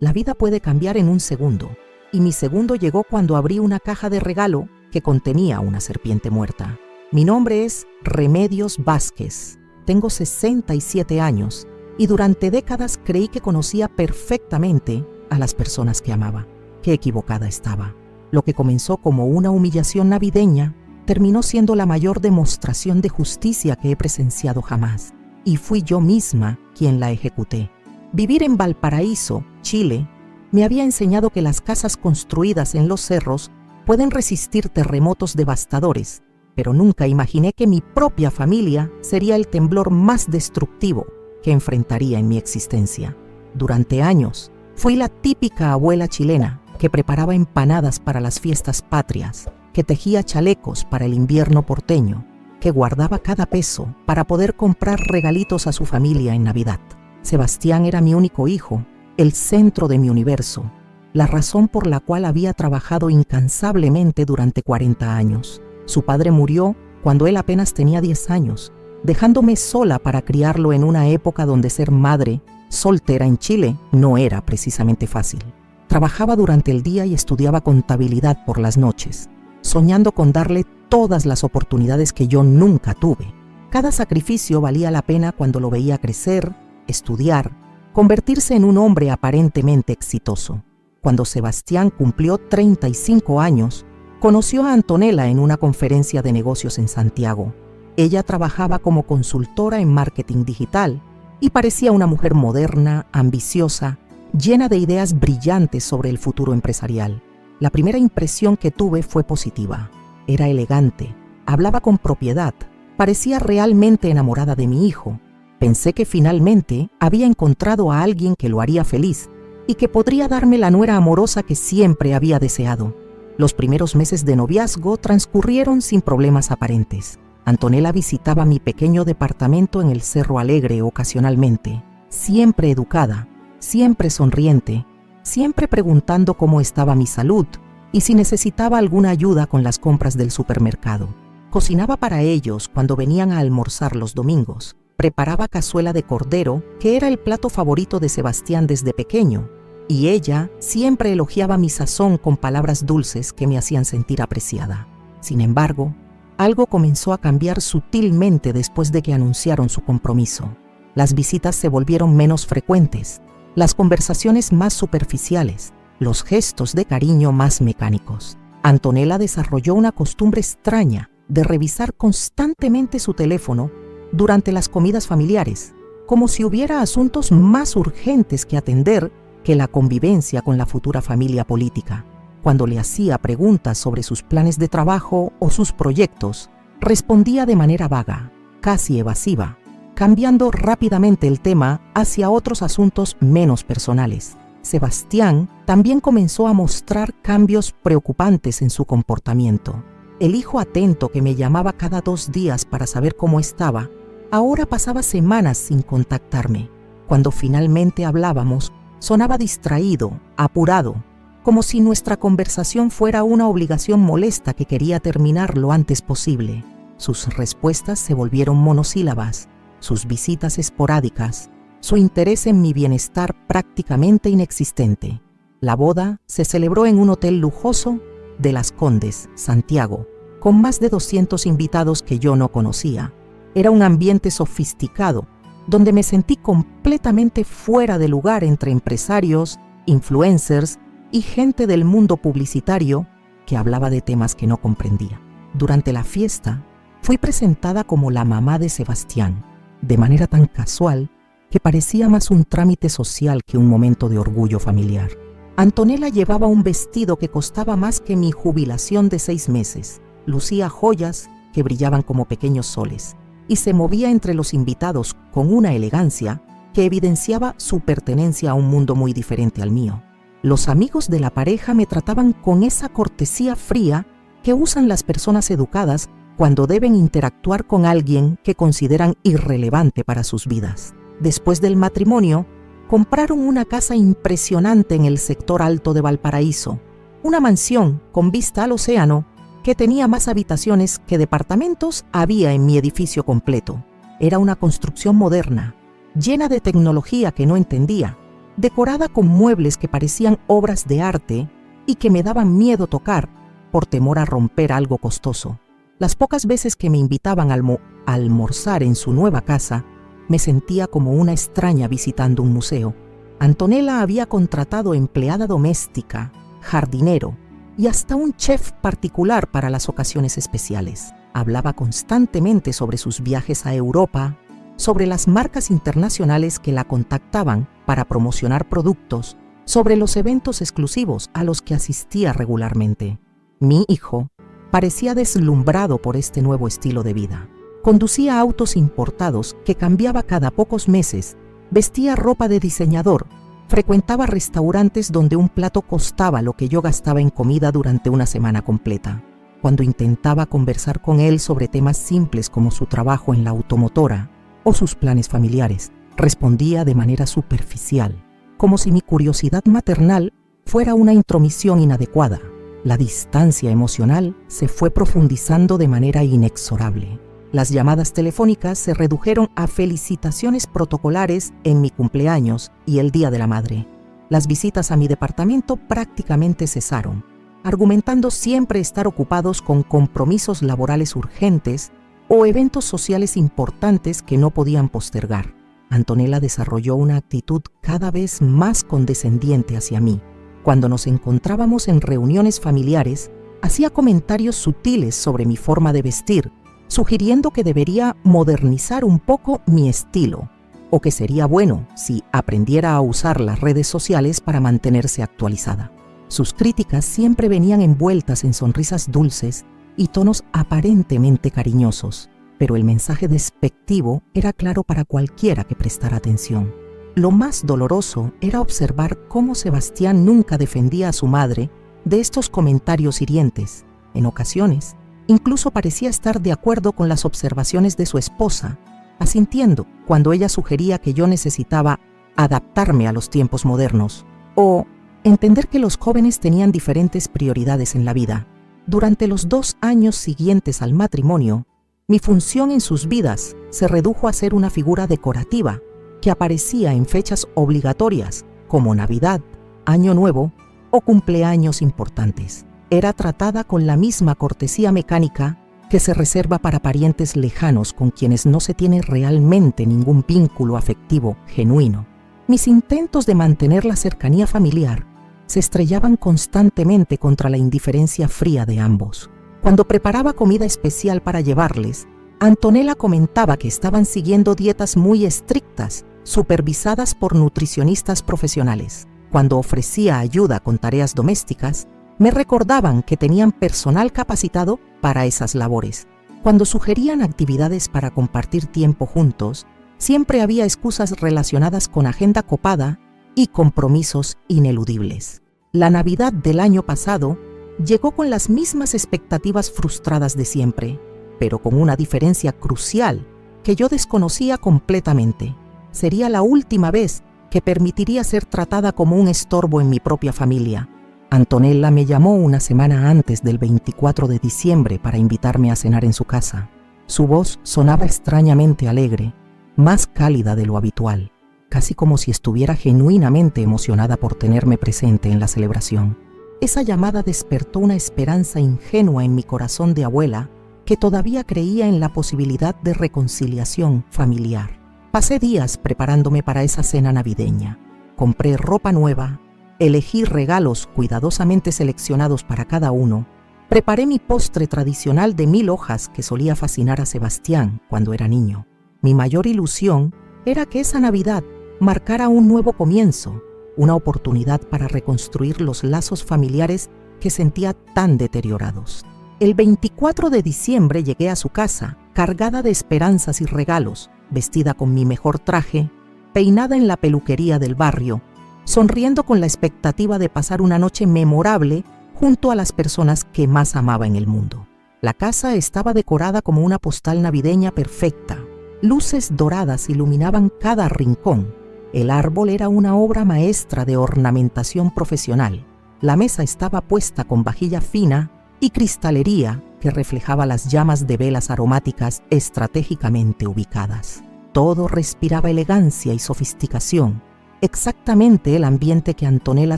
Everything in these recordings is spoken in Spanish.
La vida puede cambiar en un segundo, y mi segundo llegó cuando abrí una caja de regalo que contenía una serpiente muerta. Mi nombre es Remedios Vázquez. Tengo 67 años y durante décadas creí que conocía perfectamente a las personas que amaba. Qué equivocada estaba. Lo que comenzó como una humillación navideña terminó siendo la mayor demostración de justicia que he presenciado jamás. Y fui yo misma quien la ejecuté. Vivir en Valparaíso, Chile, me había enseñado que las casas construidas en los cerros pueden resistir terremotos devastadores, pero nunca imaginé que mi propia familia sería el temblor más destructivo que enfrentaría en mi existencia. Durante años, fui la típica abuela chilena que preparaba empanadas para las fiestas patrias, que tejía chalecos para el invierno porteño, que guardaba cada peso para poder comprar regalitos a su familia en Navidad. Sebastián era mi único hijo, el centro de mi universo, la razón por la cual había trabajado incansablemente durante 40 años. Su padre murió cuando él apenas tenía 10 años, dejándome sola para criarlo en una época donde ser madre soltera en Chile no era precisamente fácil. Trabajaba durante el día y estudiaba contabilidad por las noches, soñando con darle todas las oportunidades que yo nunca tuve. Cada sacrificio valía la pena cuando lo veía crecer, estudiar, convertirse en un hombre aparentemente exitoso. Cuando Sebastián cumplió 35 años, conoció a Antonella en una conferencia de negocios en Santiago. Ella trabajaba como consultora en marketing digital y parecía una mujer moderna, ambiciosa, llena de ideas brillantes sobre el futuro empresarial. La primera impresión que tuve fue positiva. Era elegante, hablaba con propiedad, parecía realmente enamorada de mi hijo. Pensé que finalmente había encontrado a alguien que lo haría feliz y que podría darme la nuera amorosa que siempre había deseado. Los primeros meses de noviazgo transcurrieron sin problemas aparentes. Antonella visitaba mi pequeño departamento en el Cerro Alegre ocasionalmente, siempre educada, siempre sonriente, siempre preguntando cómo estaba mi salud y si necesitaba alguna ayuda con las compras del supermercado. Cocinaba para ellos cuando venían a almorzar los domingos. Preparaba cazuela de cordero, que era el plato favorito de Sebastián desde pequeño, y ella siempre elogiaba mi sazón con palabras dulces que me hacían sentir apreciada. Sin embargo, algo comenzó a cambiar sutilmente después de que anunciaron su compromiso. Las visitas se volvieron menos frecuentes, las conversaciones más superficiales, los gestos de cariño más mecánicos. Antonella desarrolló una costumbre extraña de revisar constantemente su teléfono durante las comidas familiares, como si hubiera asuntos más urgentes que atender que la convivencia con la futura familia política. Cuando le hacía preguntas sobre sus planes de trabajo o sus proyectos, respondía de manera vaga, casi evasiva, cambiando rápidamente el tema hacia otros asuntos menos personales. Sebastián también comenzó a mostrar cambios preocupantes en su comportamiento. El hijo atento que me llamaba cada 2 días para saber cómo estaba, ahora pasaba semanas sin contactarme. Cuando finalmente hablábamos, sonaba distraído, apurado, como si nuestra conversación fuera una obligación molesta que quería terminar lo antes posible. Sus respuestas se volvieron monosílabas, sus visitas esporádicas, su interés en mi bienestar prácticamente inexistente. La boda se celebró en un hotel lujoso de Las Condes, Santiago, con más de 200 invitados que yo no conocía. Era un ambiente sofisticado, donde me sentí completamente fuera de lugar entre empresarios, influencers y gente del mundo publicitario que hablaba de temas que no comprendía. Durante la fiesta, fui presentada como la mamá de Sebastián, de manera tan casual que parecía más un trámite social que un momento de orgullo familiar. Antonella llevaba un vestido que costaba más que mi jubilación de 6 meses, lucía joyas que brillaban como pequeños soles, y se movía entre los invitados con una elegancia que evidenciaba su pertenencia a un mundo muy diferente al mío. Los amigos de la pareja me trataban con esa cortesía fría que usan las personas educadas cuando deben interactuar con alguien que consideran irrelevante para sus vidas. Después del matrimonio, compraron una casa impresionante en el sector alto de Valparaíso, una mansión con vista al océano que tenía más habitaciones que departamentos había en mi edificio completo. Era una construcción moderna, llena de tecnología que no entendía, decorada con muebles que parecían obras de arte y que me daban miedo tocar por temor a romper algo costoso. Las pocas veces que me invitaban a almorzar en su nueva casa, me sentía como una extraña visitando un museo. Antonella había contratado empleada doméstica, jardinero y hasta un chef particular para las ocasiones especiales. Hablaba constantemente sobre sus viajes a Europa, sobre las marcas internacionales que la contactaban para promocionar productos, sobre los eventos exclusivos a los que asistía regularmente. Mi hijo parecía deslumbrado por este nuevo estilo de vida. Conducía autos importados que cambiaba cada pocos meses, vestía ropa de diseñador, frecuentaba restaurantes donde un plato costaba lo que yo gastaba en comida durante una semana completa. Cuando intentaba conversar con él sobre temas simples como su trabajo en la automotora o sus planes familiares, respondía de manera superficial, como si mi curiosidad maternal fuera una intromisión inadecuada. La distancia emocional se fue profundizando de manera inexorable. Las llamadas telefónicas se redujeron a felicitaciones protocolares en mi cumpleaños y el Día de la Madre. Las visitas a mi departamento prácticamente cesaron, argumentando siempre estar ocupados con compromisos laborales urgentes o eventos sociales importantes que no podían postergar. Antonella desarrolló una actitud cada vez más condescendiente hacia mí. Cuando nos encontrábamos en reuniones familiares, hacía comentarios sutiles sobre mi forma de vestir, sugiriendo que debería modernizar un poco mi estilo, o que sería bueno si aprendiera a usar las redes sociales para mantenerse actualizada. Sus críticas siempre venían envueltas en sonrisas dulces y tonos aparentemente cariñosos, pero el mensaje despectivo era claro para cualquiera que prestara atención. Lo más doloroso era observar cómo Sebastián nunca defendía a su madre de estos comentarios hirientes. En ocasiones, incluso parecía estar de acuerdo con las observaciones de su esposa, asintiendo cuando ella sugería que yo necesitaba adaptarme a los tiempos modernos o entender que los jóvenes tenían diferentes prioridades en la vida. Durante los 2 años siguientes al matrimonio, mi función en sus vidas se redujo a ser una figura decorativa que aparecía en fechas obligatorias como Navidad, Año Nuevo o cumpleaños importantes. Era tratada con la misma cortesía mecánica que se reserva para parientes lejanos con quienes no se tiene realmente ningún vínculo afectivo genuino. Mis intentos de mantener la cercanía familiar se estrellaban constantemente contra la indiferencia fría de ambos. Cuando preparaba comida especial para llevarles, Antonella comentaba que estaban siguiendo dietas muy estrictas, supervisadas por nutricionistas profesionales. Cuando ofrecía ayuda con tareas domésticas, me recordaban que tenían personal capacitado para esas labores. Cuando sugerían actividades para compartir tiempo juntos, siempre había excusas relacionadas con agenda copada y compromisos ineludibles. La Navidad del año pasado llegó con las mismas expectativas frustradas de siempre, pero con una diferencia crucial que yo desconocía completamente. Sería la última vez que permitiría ser tratada como un estorbo en mi propia familia. Antonella me llamó una semana antes del 24 de diciembre para invitarme a cenar en su casa. Su voz sonaba extrañamente alegre, más cálida de lo habitual, casi como si estuviera genuinamente emocionada por tenerme presente en la celebración. Esa llamada despertó una esperanza ingenua en mi corazón de abuela que todavía creía en la posibilidad de reconciliación familiar. Pasé días preparándome para esa cena navideña. Compré ropa nueva, elegí regalos cuidadosamente seleccionados para cada uno, preparé mi postre tradicional de 1000 hojas que solía fascinar a Sebastián cuando era niño. Mi mayor ilusión era que esa Navidad marcara un nuevo comienzo, una oportunidad para reconstruir los lazos familiares que sentía tan deteriorados. El 24 de diciembre llegué a su casa, cargada de esperanzas y regalos, vestida con mi mejor traje, peinada en la peluquería del barrio, sonriendo con la expectativa de pasar una noche memorable junto a las personas que más amaba en el mundo. La casa estaba decorada como una postal navideña perfecta. Luces doradas iluminaban cada rincón. El árbol era una obra maestra de ornamentación profesional. La mesa estaba puesta con vajilla fina y cristalería que reflejaba las llamas de velas aromáticas estratégicamente ubicadas. Todo respiraba elegancia y sofisticación. exactamente el ambiente que Antonella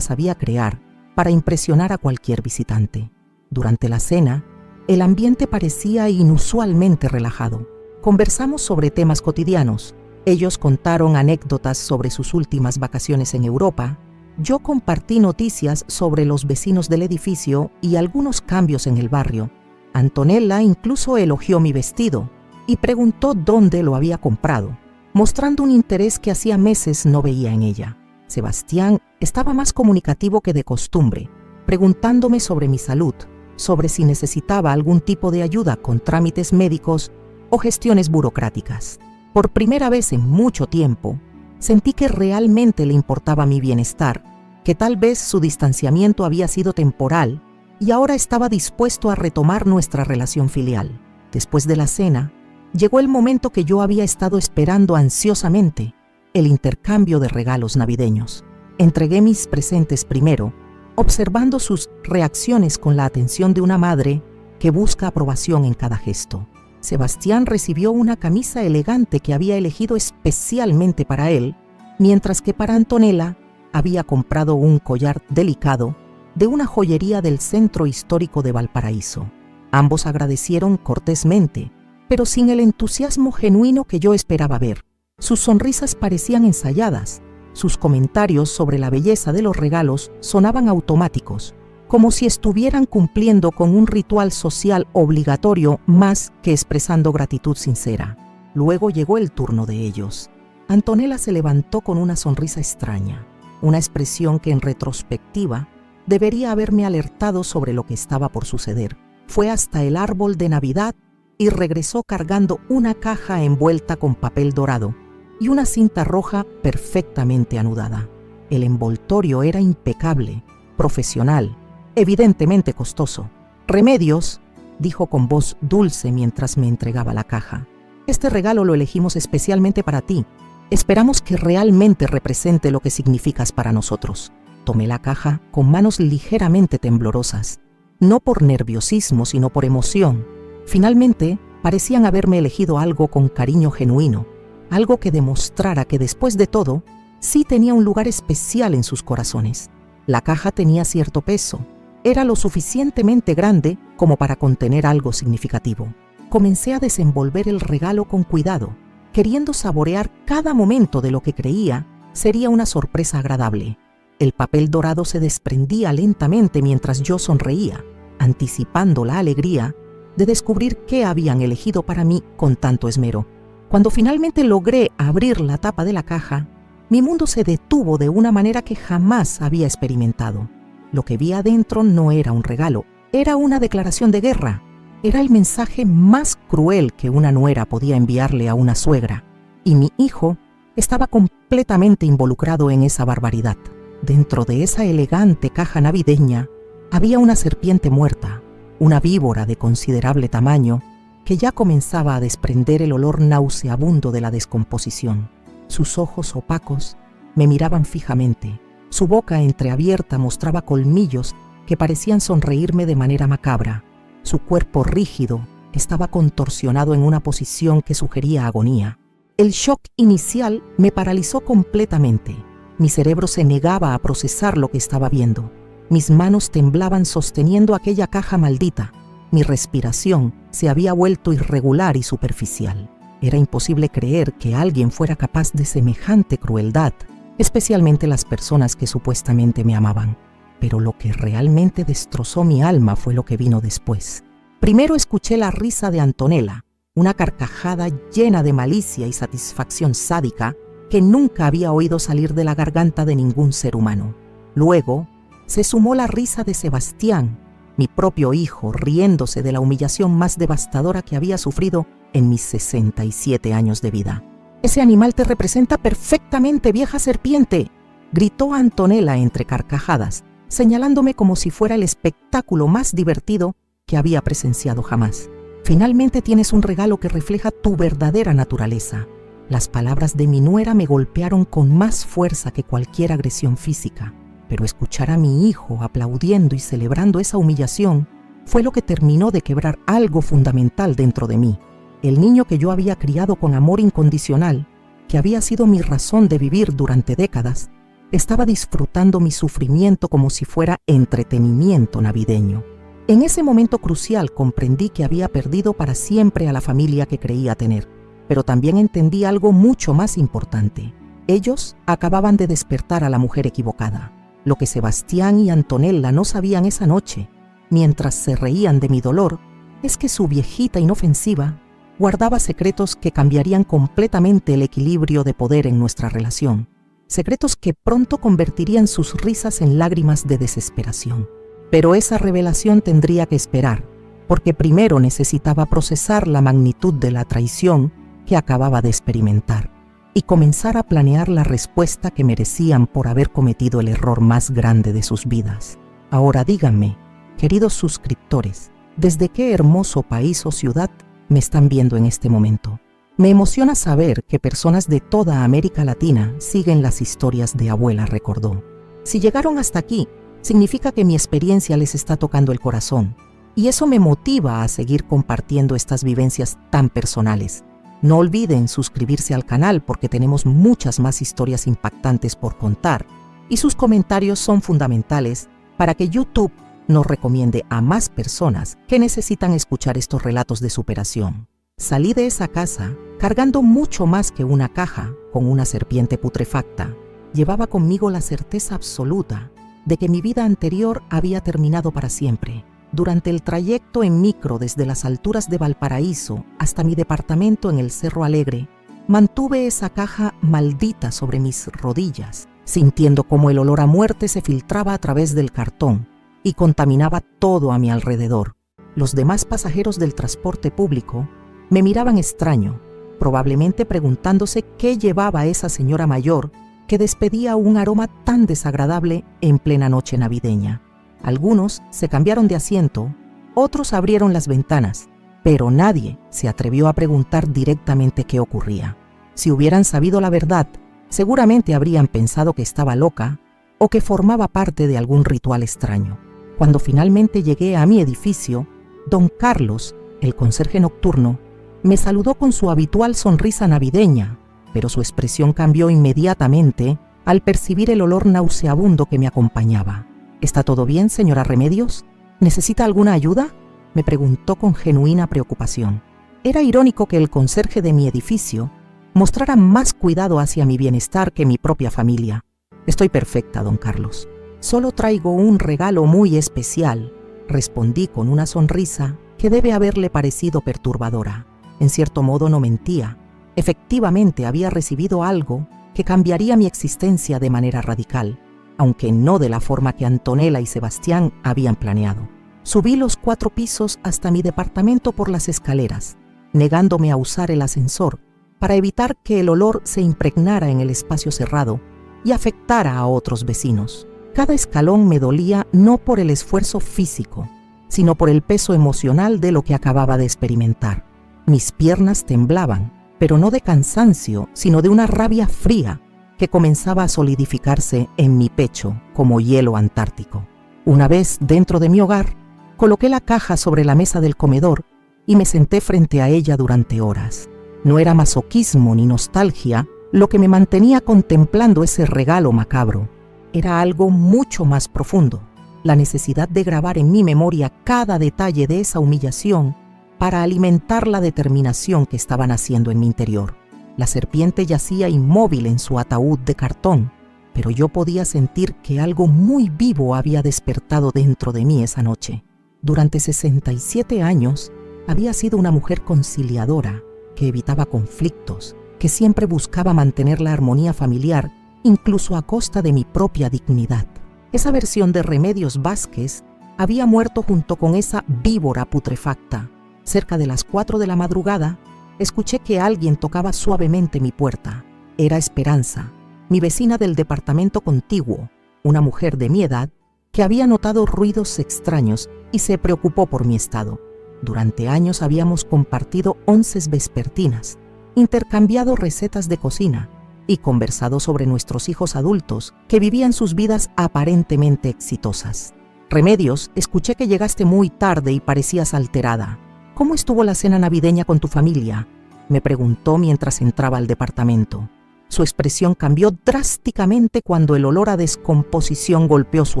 sabía crear para impresionar a cualquier visitante. Durante la cena, el ambiente parecía inusualmente relajado. Conversamos sobre temas cotidianos. Ellos contaron anécdotas sobre sus últimas vacaciones en Europa. Yo compartí noticias sobre los vecinos del edificio y algunos cambios en el barrio. Antonella incluso elogió mi vestido y preguntó dónde lo había comprado, mostrando un interés que hacía meses no veía en ella. Sebastián estaba más comunicativo que de costumbre, preguntándome sobre mi salud, sobre si necesitaba algún tipo de ayuda con trámites médicos o gestiones burocráticas. Por primera vez en mucho tiempo, sentí que realmente le importaba mi bienestar, que tal vez su distanciamiento había sido temporal y ahora estaba dispuesto a retomar nuestra relación filial. Después de la cena, llegó el momento que yo había estado esperando ansiosamente, el intercambio de regalos navideños. Entregué mis presentes primero, observando sus reacciones con la atención de una madre que busca aprobación en cada gesto. Sebastián recibió una camisa elegante que había elegido especialmente para él, mientras que para Antonella había comprado un collar delicado de una joyería del centro histórico de Valparaíso. Ambos agradecieron cortésmente, pero sin el entusiasmo genuino que yo esperaba ver. Sus sonrisas parecían ensayadas, sus comentarios sobre la belleza de los regalos sonaban automáticos, como si estuvieran cumpliendo con un ritual social obligatorio más que expresando gratitud sincera. Luego llegó el turno de ellos. Antonella se levantó con una sonrisa extraña, una expresión que en retrospectiva debería haberme alertado sobre lo que estaba por suceder. Fue hasta el árbol de Navidad y regresó cargando una caja envuelta con papel dorado y una cinta roja perfectamente anudada. El envoltorio era impecable, profesional, evidentemente costoso. «Remedios», dijo con voz dulce mientras me entregaba la caja. «Este regalo lo elegimos especialmente para ti. Esperamos que realmente represente lo que significas para nosotros». Tomé la caja con manos ligeramente temblorosas, no por nerviosismo, sino por emoción. Finalmente, parecían haberme elegido algo con cariño genuino, algo que demostrara que después de todo, sí tenía un lugar especial en sus corazones. La caja tenía cierto peso. Era lo suficientemente grande como para contener algo significativo. Comencé a desenvolver el regalo con cuidado, queriendo saborear cada momento de lo que creía sería una sorpresa agradable. El papel dorado se desprendía lentamente mientras yo sonreía, anticipando la alegría de descubrir qué habían elegido para mí con tanto esmero. Cuando finalmente logré abrir la tapa de la caja, mi mundo se detuvo de una manera que jamás había experimentado. Lo que vi adentro no era un regalo, era una declaración de guerra. Era el mensaje más cruel que una nuera podía enviarle a una suegra, y mi hijo estaba completamente involucrado en esa barbaridad. Dentro de esa elegante caja navideña había una serpiente muerta, una víbora de considerable tamaño que ya comenzaba a desprender el olor nauseabundo de la descomposición. Sus ojos opacos me miraban fijamente. Su boca entreabierta mostraba colmillos que parecían sonreírme de manera macabra. Su cuerpo rígido estaba contorsionado en una posición que sugería agonía. El shock inicial me paralizó completamente. Mi cerebro se negaba a procesar lo que estaba viendo. Mis manos temblaban sosteniendo aquella caja maldita. Mi respiración se había vuelto irregular y superficial. Era imposible creer que alguien fuera capaz de semejante crueldad, especialmente las personas que supuestamente me amaban. Pero lo que realmente destrozó mi alma fue lo que vino después. Primero escuché la risa de Antonella, una carcajada llena de malicia y satisfacción sádica que nunca había oído salir de la garganta de ningún ser humano. Luego se sumó la risa de Sebastián, mi propio hijo, riéndose de la humillación más devastadora que había sufrido en mis 67 años de vida. «Ese animal te representa perfectamente, vieja serpiente», gritó Antonella entre carcajadas, señalándome como si fuera el espectáculo más divertido que había presenciado jamás. «Finalmente tienes un regalo que refleja tu verdadera naturaleza». Las palabras de mi nuera me golpearon con más fuerza que cualquier agresión física, pero escuchar a mi hijo aplaudiendo y celebrando esa humillación fue lo que terminó de quebrar algo fundamental dentro de mí. El niño que yo había criado con amor incondicional, que había sido mi razón de vivir durante décadas, Estaba disfrutando mi sufrimiento como si fuera entretenimiento navideño. En ese momento crucial comprendí que había perdido para siempre a la familia que creía tener, pero también entendí algo mucho más importante. Ellos acababan de despertar a la mujer equivocada. Lo que Sebastián y Antonella no sabían esa noche, mientras se reían de mi dolor, es que su viejita inofensiva guardaba secretos que cambiarían completamente el equilibrio de poder en nuestra relación. Secretos que pronto convertirían sus risas en lágrimas de desesperación. Pero esa revelación tendría que esperar, porque primero necesitaba procesar la magnitud de la traición que acababa de experimentar y comenzar a planear la respuesta que merecían por haber cometido el error más grande de sus vidas. Ahora díganme, queridos suscriptores, ¿desde qué hermoso país o ciudad me están viendo en este momento? Me emociona saber que personas de toda América Latina siguen las historias de Abuela Recordó. Si llegaron hasta aquí, significa que mi experiencia les está tocando el corazón, y eso me motiva a seguir compartiendo estas vivencias tan personales. No olviden suscribirse al canal porque tenemos muchas más historias impactantes por contar, y sus comentarios son fundamentales para que YouTube nos recomiende a más personas que necesitan escuchar estos relatos de superación. Salí de esa casa cargando mucho más que una caja con una serpiente putrefacta. Llevaba conmigo la certeza absoluta de que mi vida anterior había terminado para siempre. Durante el trayecto en micro desde las alturas de Valparaíso hasta mi departamento en el Cerro Alegre, mantuve esa caja maldita sobre mis rodillas, sintiendo cómo el olor a muerte se filtraba a través del cartón y contaminaba todo a mi alrededor. Los demás pasajeros del transporte público me miraban extraño, probablemente preguntándose qué llevaba esa señora mayor que despedía un aroma tan desagradable en plena noche navideña. Algunos se cambiaron de asiento, otros abrieron las ventanas, pero nadie se atrevió a preguntar directamente qué ocurría. Si hubieran sabido la verdad, seguramente habrían pensado que estaba loca o que formaba parte de algún ritual extraño. Cuando finalmente llegué a mi edificio, don Carlos, el conserje nocturno, me saludó con su habitual sonrisa navideña, pero su expresión cambió inmediatamente al percibir el olor nauseabundo que me acompañaba. ¿Está todo bien, señora Remedios? ¿Necesita alguna ayuda?, me preguntó con genuina preocupación. Era irónico que el conserje de mi edificio mostrara más cuidado hacia mi bienestar que mi propia familia. Estoy perfecta, don Carlos. Solo traigo un regalo muy especial, respondí con una sonrisa que debe haberle parecido perturbadora. En cierto modo no mentía. Efectivamente había recibido algo que cambiaría mi existencia de manera radical, aunque no de la forma que Antonella y Sebastián habían planeado. Subí los 4 pisos hasta mi departamento por las escaleras, negándome a usar el ascensor para evitar que el olor se impregnara en el espacio cerrado y afectara a otros vecinos. Cada escalón me dolía no por el esfuerzo físico, sino por el peso emocional de lo que acababa de experimentar. Mis piernas temblaban, pero no de cansancio, sino de una rabia fría que comenzaba a solidificarse en mi pecho como hielo antártico. Una vez dentro de mi hogar, coloqué la caja sobre la mesa del comedor y me senté frente a ella durante horas. No era masoquismo ni nostalgia lo que me mantenía contemplando ese regalo macabro. Era algo mucho más profundo, la necesidad de grabar en mi memoria cada detalle de esa humillación para alimentar la determinación que estaba naciendo en mi interior. La serpiente yacía inmóvil en su ataúd de cartón, pero yo podía sentir que algo muy vivo había despertado dentro de mí esa noche. Durante 67 años había sido una mujer conciliadora, que evitaba conflictos, que siempre buscaba mantener la armonía familiar, incluso a costa de mi propia dignidad. Esa versión de Remedios Vázquez había muerto junto con esa víbora putrefacta. Cerca de las 4 de la madrugada, escuché que alguien tocaba suavemente mi puerta. Era Esperanza, mi vecina del departamento contiguo, una mujer de mi edad que había notado ruidos extraños y se preocupó por mi estado. Durante años habíamos compartido onces vespertinas, intercambiado recetas de cocina y conversado sobre nuestros hijos adultos que vivían sus vidas aparentemente exitosas. Remedios, escuché que llegaste muy tarde y parecías alterada. ¿Cómo estuvo la cena navideña con tu familia?, me preguntó mientras entraba al departamento. Su expresión cambió drásticamente cuando el olor a descomposición golpeó su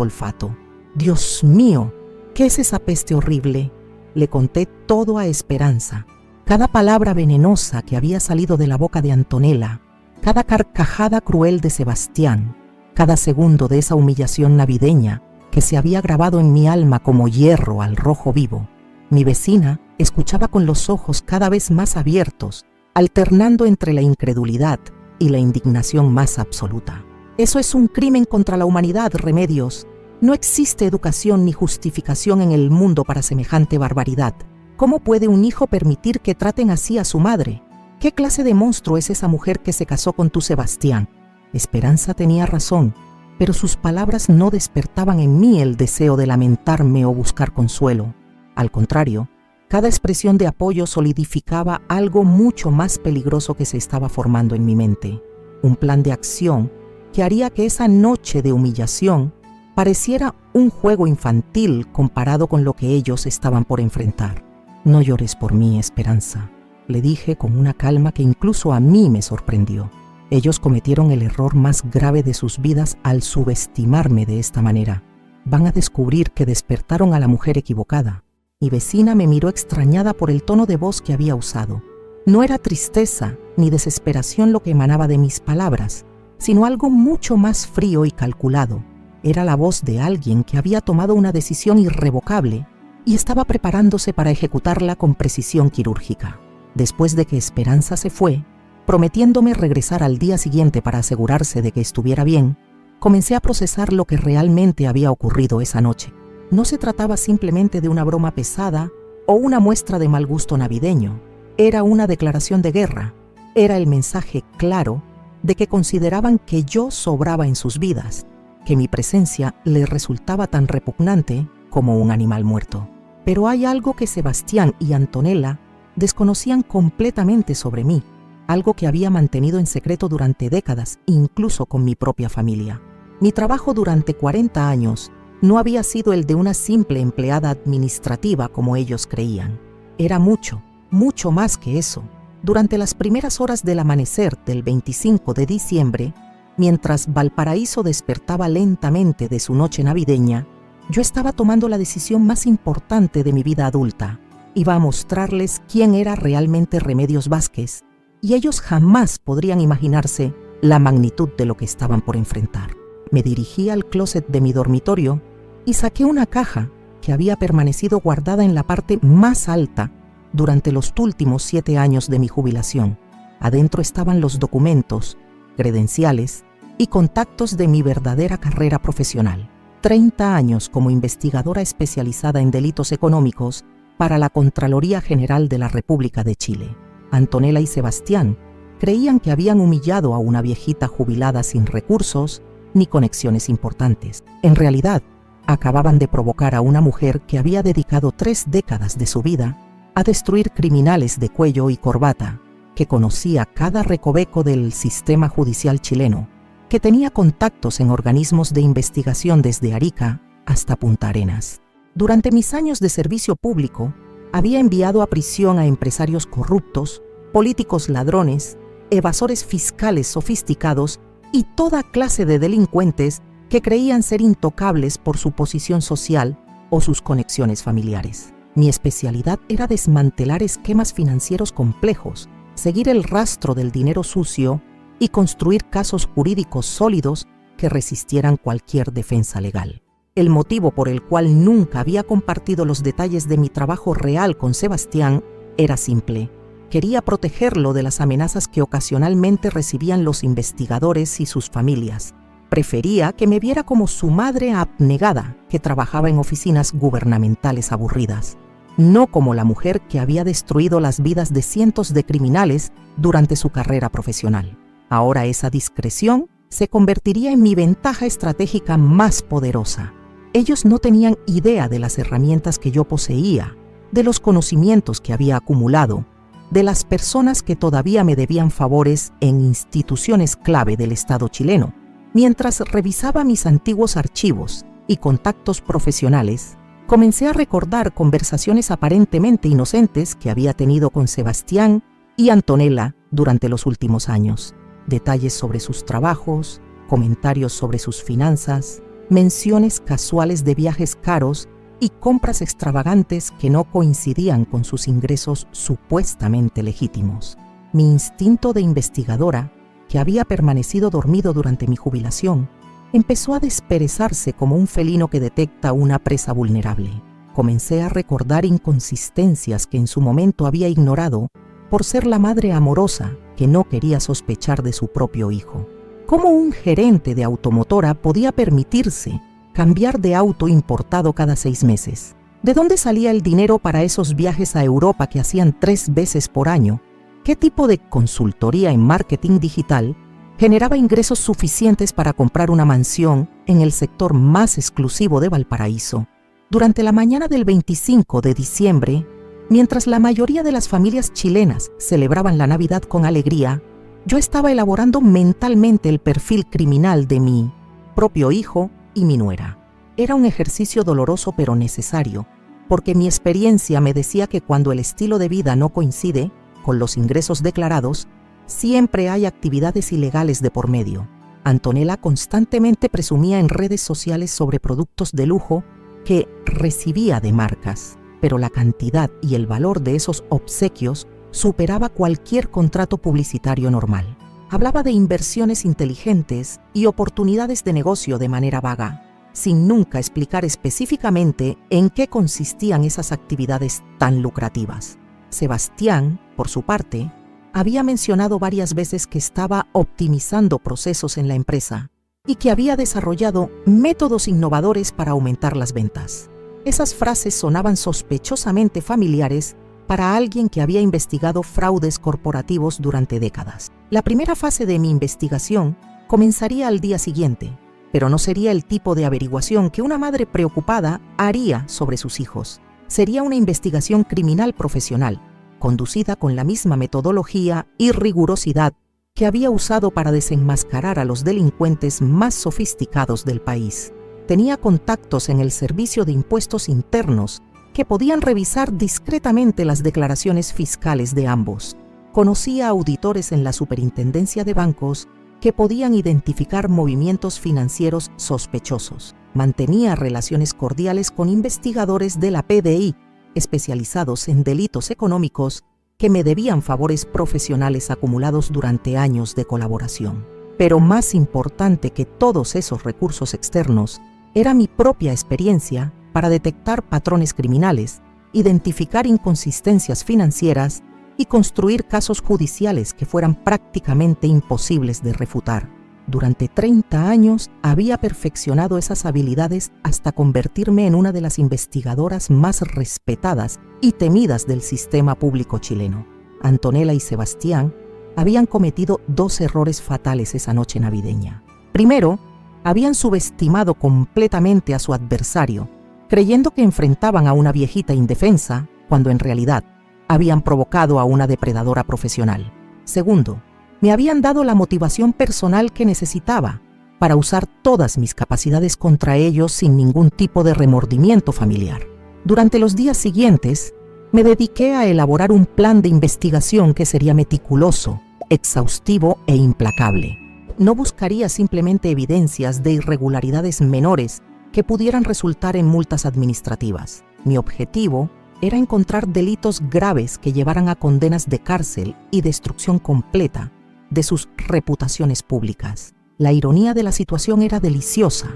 olfato. «Dios mío, ¿qué es esa peste horrible?», le conté todo a Esperanza. Cada palabra venenosa que había salido de la boca de Antonella, cada carcajada cruel de Sebastián, cada segundo de esa humillación navideña que se había grabado en mi alma como hierro al rojo vivo. Mi vecina escuchaba con los ojos cada vez más abiertos, alternando entre la incredulidad y la indignación más absoluta. «Eso es un crimen contra la humanidad, Remedios. No existe educación ni justificación en el mundo para semejante barbaridad. ¿Cómo puede un hijo permitir que traten así a su madre? ¿Qué clase de monstruo es esa mujer que se casó con tu Sebastián?». Esperanza tenía razón, pero sus palabras no despertaban en mí el deseo de lamentarme o buscar consuelo. Al contrario, cada expresión de apoyo solidificaba algo mucho más peligroso que se estaba formando en mi mente. Un plan de acción que haría que esa noche de humillación pareciera un juego infantil comparado con lo que ellos estaban por enfrentar. «No llores por mí, Esperanza», le dije con una calma que incluso a mí me sorprendió. «Ellos cometieron el error más grave de sus vidas al subestimarme de esta manera. Van a descubrir que despertaron a la mujer equivocada». Mi vecina me miró extrañada por el tono de voz que había usado. No era tristeza ni desesperación lo que emanaba de mis palabras, sino algo mucho más frío y calculado. Era la voz de alguien que había tomado una decisión irrevocable y estaba preparándose para ejecutarla con precisión quirúrgica. Después de que Esperanza se fue, prometiéndome regresar al día siguiente para asegurarse de que estuviera bien, comencé a procesar lo que realmente había ocurrido esa noche. No se trataba simplemente de una broma pesada o una muestra de mal gusto navideño. Era una declaración de guerra. Era el mensaje claro de que consideraban que yo sobraba en sus vidas, que mi presencia les resultaba tan repugnante como un animal muerto. Pero hay algo que Sebastián y Antonella desconocían completamente sobre mí, algo que había mantenido en secreto durante décadas, incluso con mi propia familia. Mi trabajo durante 40 años no había sido el de una simple empleada administrativa como ellos creían. Era mucho, mucho más que eso. Durante las primeras horas del amanecer del 25 de diciembre, mientras Valparaíso despertaba lentamente de su noche navideña, yo estaba tomando la decisión más importante de mi vida adulta. Iba a mostrarles quién era realmente Remedios Vázquez, y ellos jamás podrían imaginarse la magnitud de lo que estaban por enfrentar. Me dirigí al closet de mi dormitorio y saqué una caja que había permanecido guardada en la parte más alta durante los últimos 7 años de mi jubilación. Adentro estaban los documentos, credenciales y contactos de mi verdadera carrera profesional. 30 años como investigadora especializada en delitos económicos para la Contraloría General de la República de Chile. Antonella y Sebastián creían que habían humillado a una viejita jubilada sin recursos ni conexiones importantes. En realidad, acababan de provocar a una mujer que había dedicado 3 décadas de su vida a destruir criminales de cuello y corbata, que conocía cada recoveco del sistema judicial chileno, que tenía contactos en organismos de investigación desde Arica hasta Punta Arenas. Durante mis años de servicio público, había enviado a prisión a empresarios corruptos, políticos ladrones, evasores fiscales sofisticados y toda clase de delincuentes que creían ser intocables por su posición social o sus conexiones familiares. Mi especialidad era desmantelar esquemas financieros complejos, seguir el rastro del dinero sucio y construir casos jurídicos sólidos que resistieran cualquier defensa legal. El motivo por el cual nunca había compartido los detalles de mi trabajo real con Sebastián era simple. Quería protegerlo de las amenazas que ocasionalmente recibían los investigadores y sus familias. Prefería que me viera como su madre abnegada que trabajaba en oficinas gubernamentales aburridas, no como la mujer que había destruido las vidas de cientos de criminales durante su carrera profesional. Ahora esa discreción se convertiría en mi ventaja estratégica más poderosa. Ellos no tenían idea de las herramientas que yo poseía, de los conocimientos que había acumulado, de las personas que todavía me debían favores en instituciones clave del Estado chileno. Mientras revisaba mis antiguos archivos y contactos profesionales, comencé a recordar conversaciones aparentemente inocentes que había tenido con Sebastián y Antonella durante los últimos años. detalles sobre sus trabajos, comentarios sobre sus finanzas, menciones casuales de viajes caros y compras extravagantes que no coincidían con sus ingresos supuestamente legítimos. Mi instinto de investigadora, que había permanecido dormido durante mi jubilación, empezó a desperezarse como un felino que detecta una presa vulnerable. Comencé a recordar inconsistencias que en su momento había ignorado por ser la madre amorosa que no quería sospechar de su propio hijo. ¿Cómo un gerente de automotora podía permitirse cambiar de auto importado cada 6 meses? ¿De dónde salía el dinero para esos viajes a Europa que hacían 3 veces por año? ¿Qué tipo de consultoría en marketing digital generaba ingresos suficientes para comprar una mansión en el sector más exclusivo de Valparaíso? Durante la mañana del 25 de diciembre, mientras la mayoría de las familias chilenas celebraban la Navidad con alegría, yo estaba elaborando mentalmente el perfil criminal de mi propio hijo y mi nuera. Era un ejercicio doloroso pero necesario, porque mi experiencia me decía que cuando el estilo de vida no coincide con los ingresos declarados, siempre hay actividades ilegales de por medio. Antonella constantemente presumía en redes sociales sobre productos de lujo que recibía de marcas, pero la cantidad y el valor de esos obsequios superaba cualquier contrato publicitario normal. Hablaba de inversiones inteligentes y oportunidades de negocio de manera vaga, sin nunca explicar específicamente en qué consistían esas actividades tan lucrativas. Sebastián, por su parte, había mencionado varias veces que estaba optimizando procesos en la empresa y que había desarrollado métodos innovadores para aumentar las ventas. Esas frases sonaban sospechosamente familiares para alguien que había investigado fraudes corporativos durante décadas. La primera fase de mi investigación comenzaría al día siguiente, pero no sería el tipo de averiguación que una madre preocupada haría sobre sus hijos. Sería una investigación criminal profesional, conducida con la misma metodología y rigurosidad que había usado para desenmascarar a los delincuentes más sofisticados del país. Tenía contactos en el Servicio de Impuestos Internos que podían revisar discretamente las declaraciones fiscales de ambos. Conocía auditores en la Superintendencia de Bancos que podían identificar movimientos financieros sospechosos. Mantenía relaciones cordiales con investigadores de la PDI, especializados en delitos económicos, que me debían favores profesionales acumulados durante años de colaboración. Pero más importante que todos esos recursos externos era mi propia experiencia para detectar patrones criminales, identificar inconsistencias financieras y construir casos judiciales que fueran prácticamente imposibles de refutar. Durante 30 años había perfeccionado esas habilidades hasta convertirme en una de las investigadoras más respetadas y temidas del sistema público chileno. Antonella y Sebastián habían cometido 2 errores fatales esa noche navideña. Primero, habían subestimado completamente a su adversario, creyendo que enfrentaban a una viejita indefensa, cuando en realidad habían provocado a una depredadora profesional. Segundo, me habían dado la motivación personal que necesitaba para usar todas mis capacidades contra ellos sin ningún tipo de remordimiento familiar. Durante los días siguientes, me dediqué a elaborar un plan de investigación que sería meticuloso, exhaustivo e implacable. No buscaría simplemente evidencias de irregularidades menores que pudieran resultar en multas administrativas. Mi objetivo era encontrar delitos graves que llevaran a condenas de cárcel y destrucción completa de sus reputaciones públicas. La ironía de la situación era deliciosa.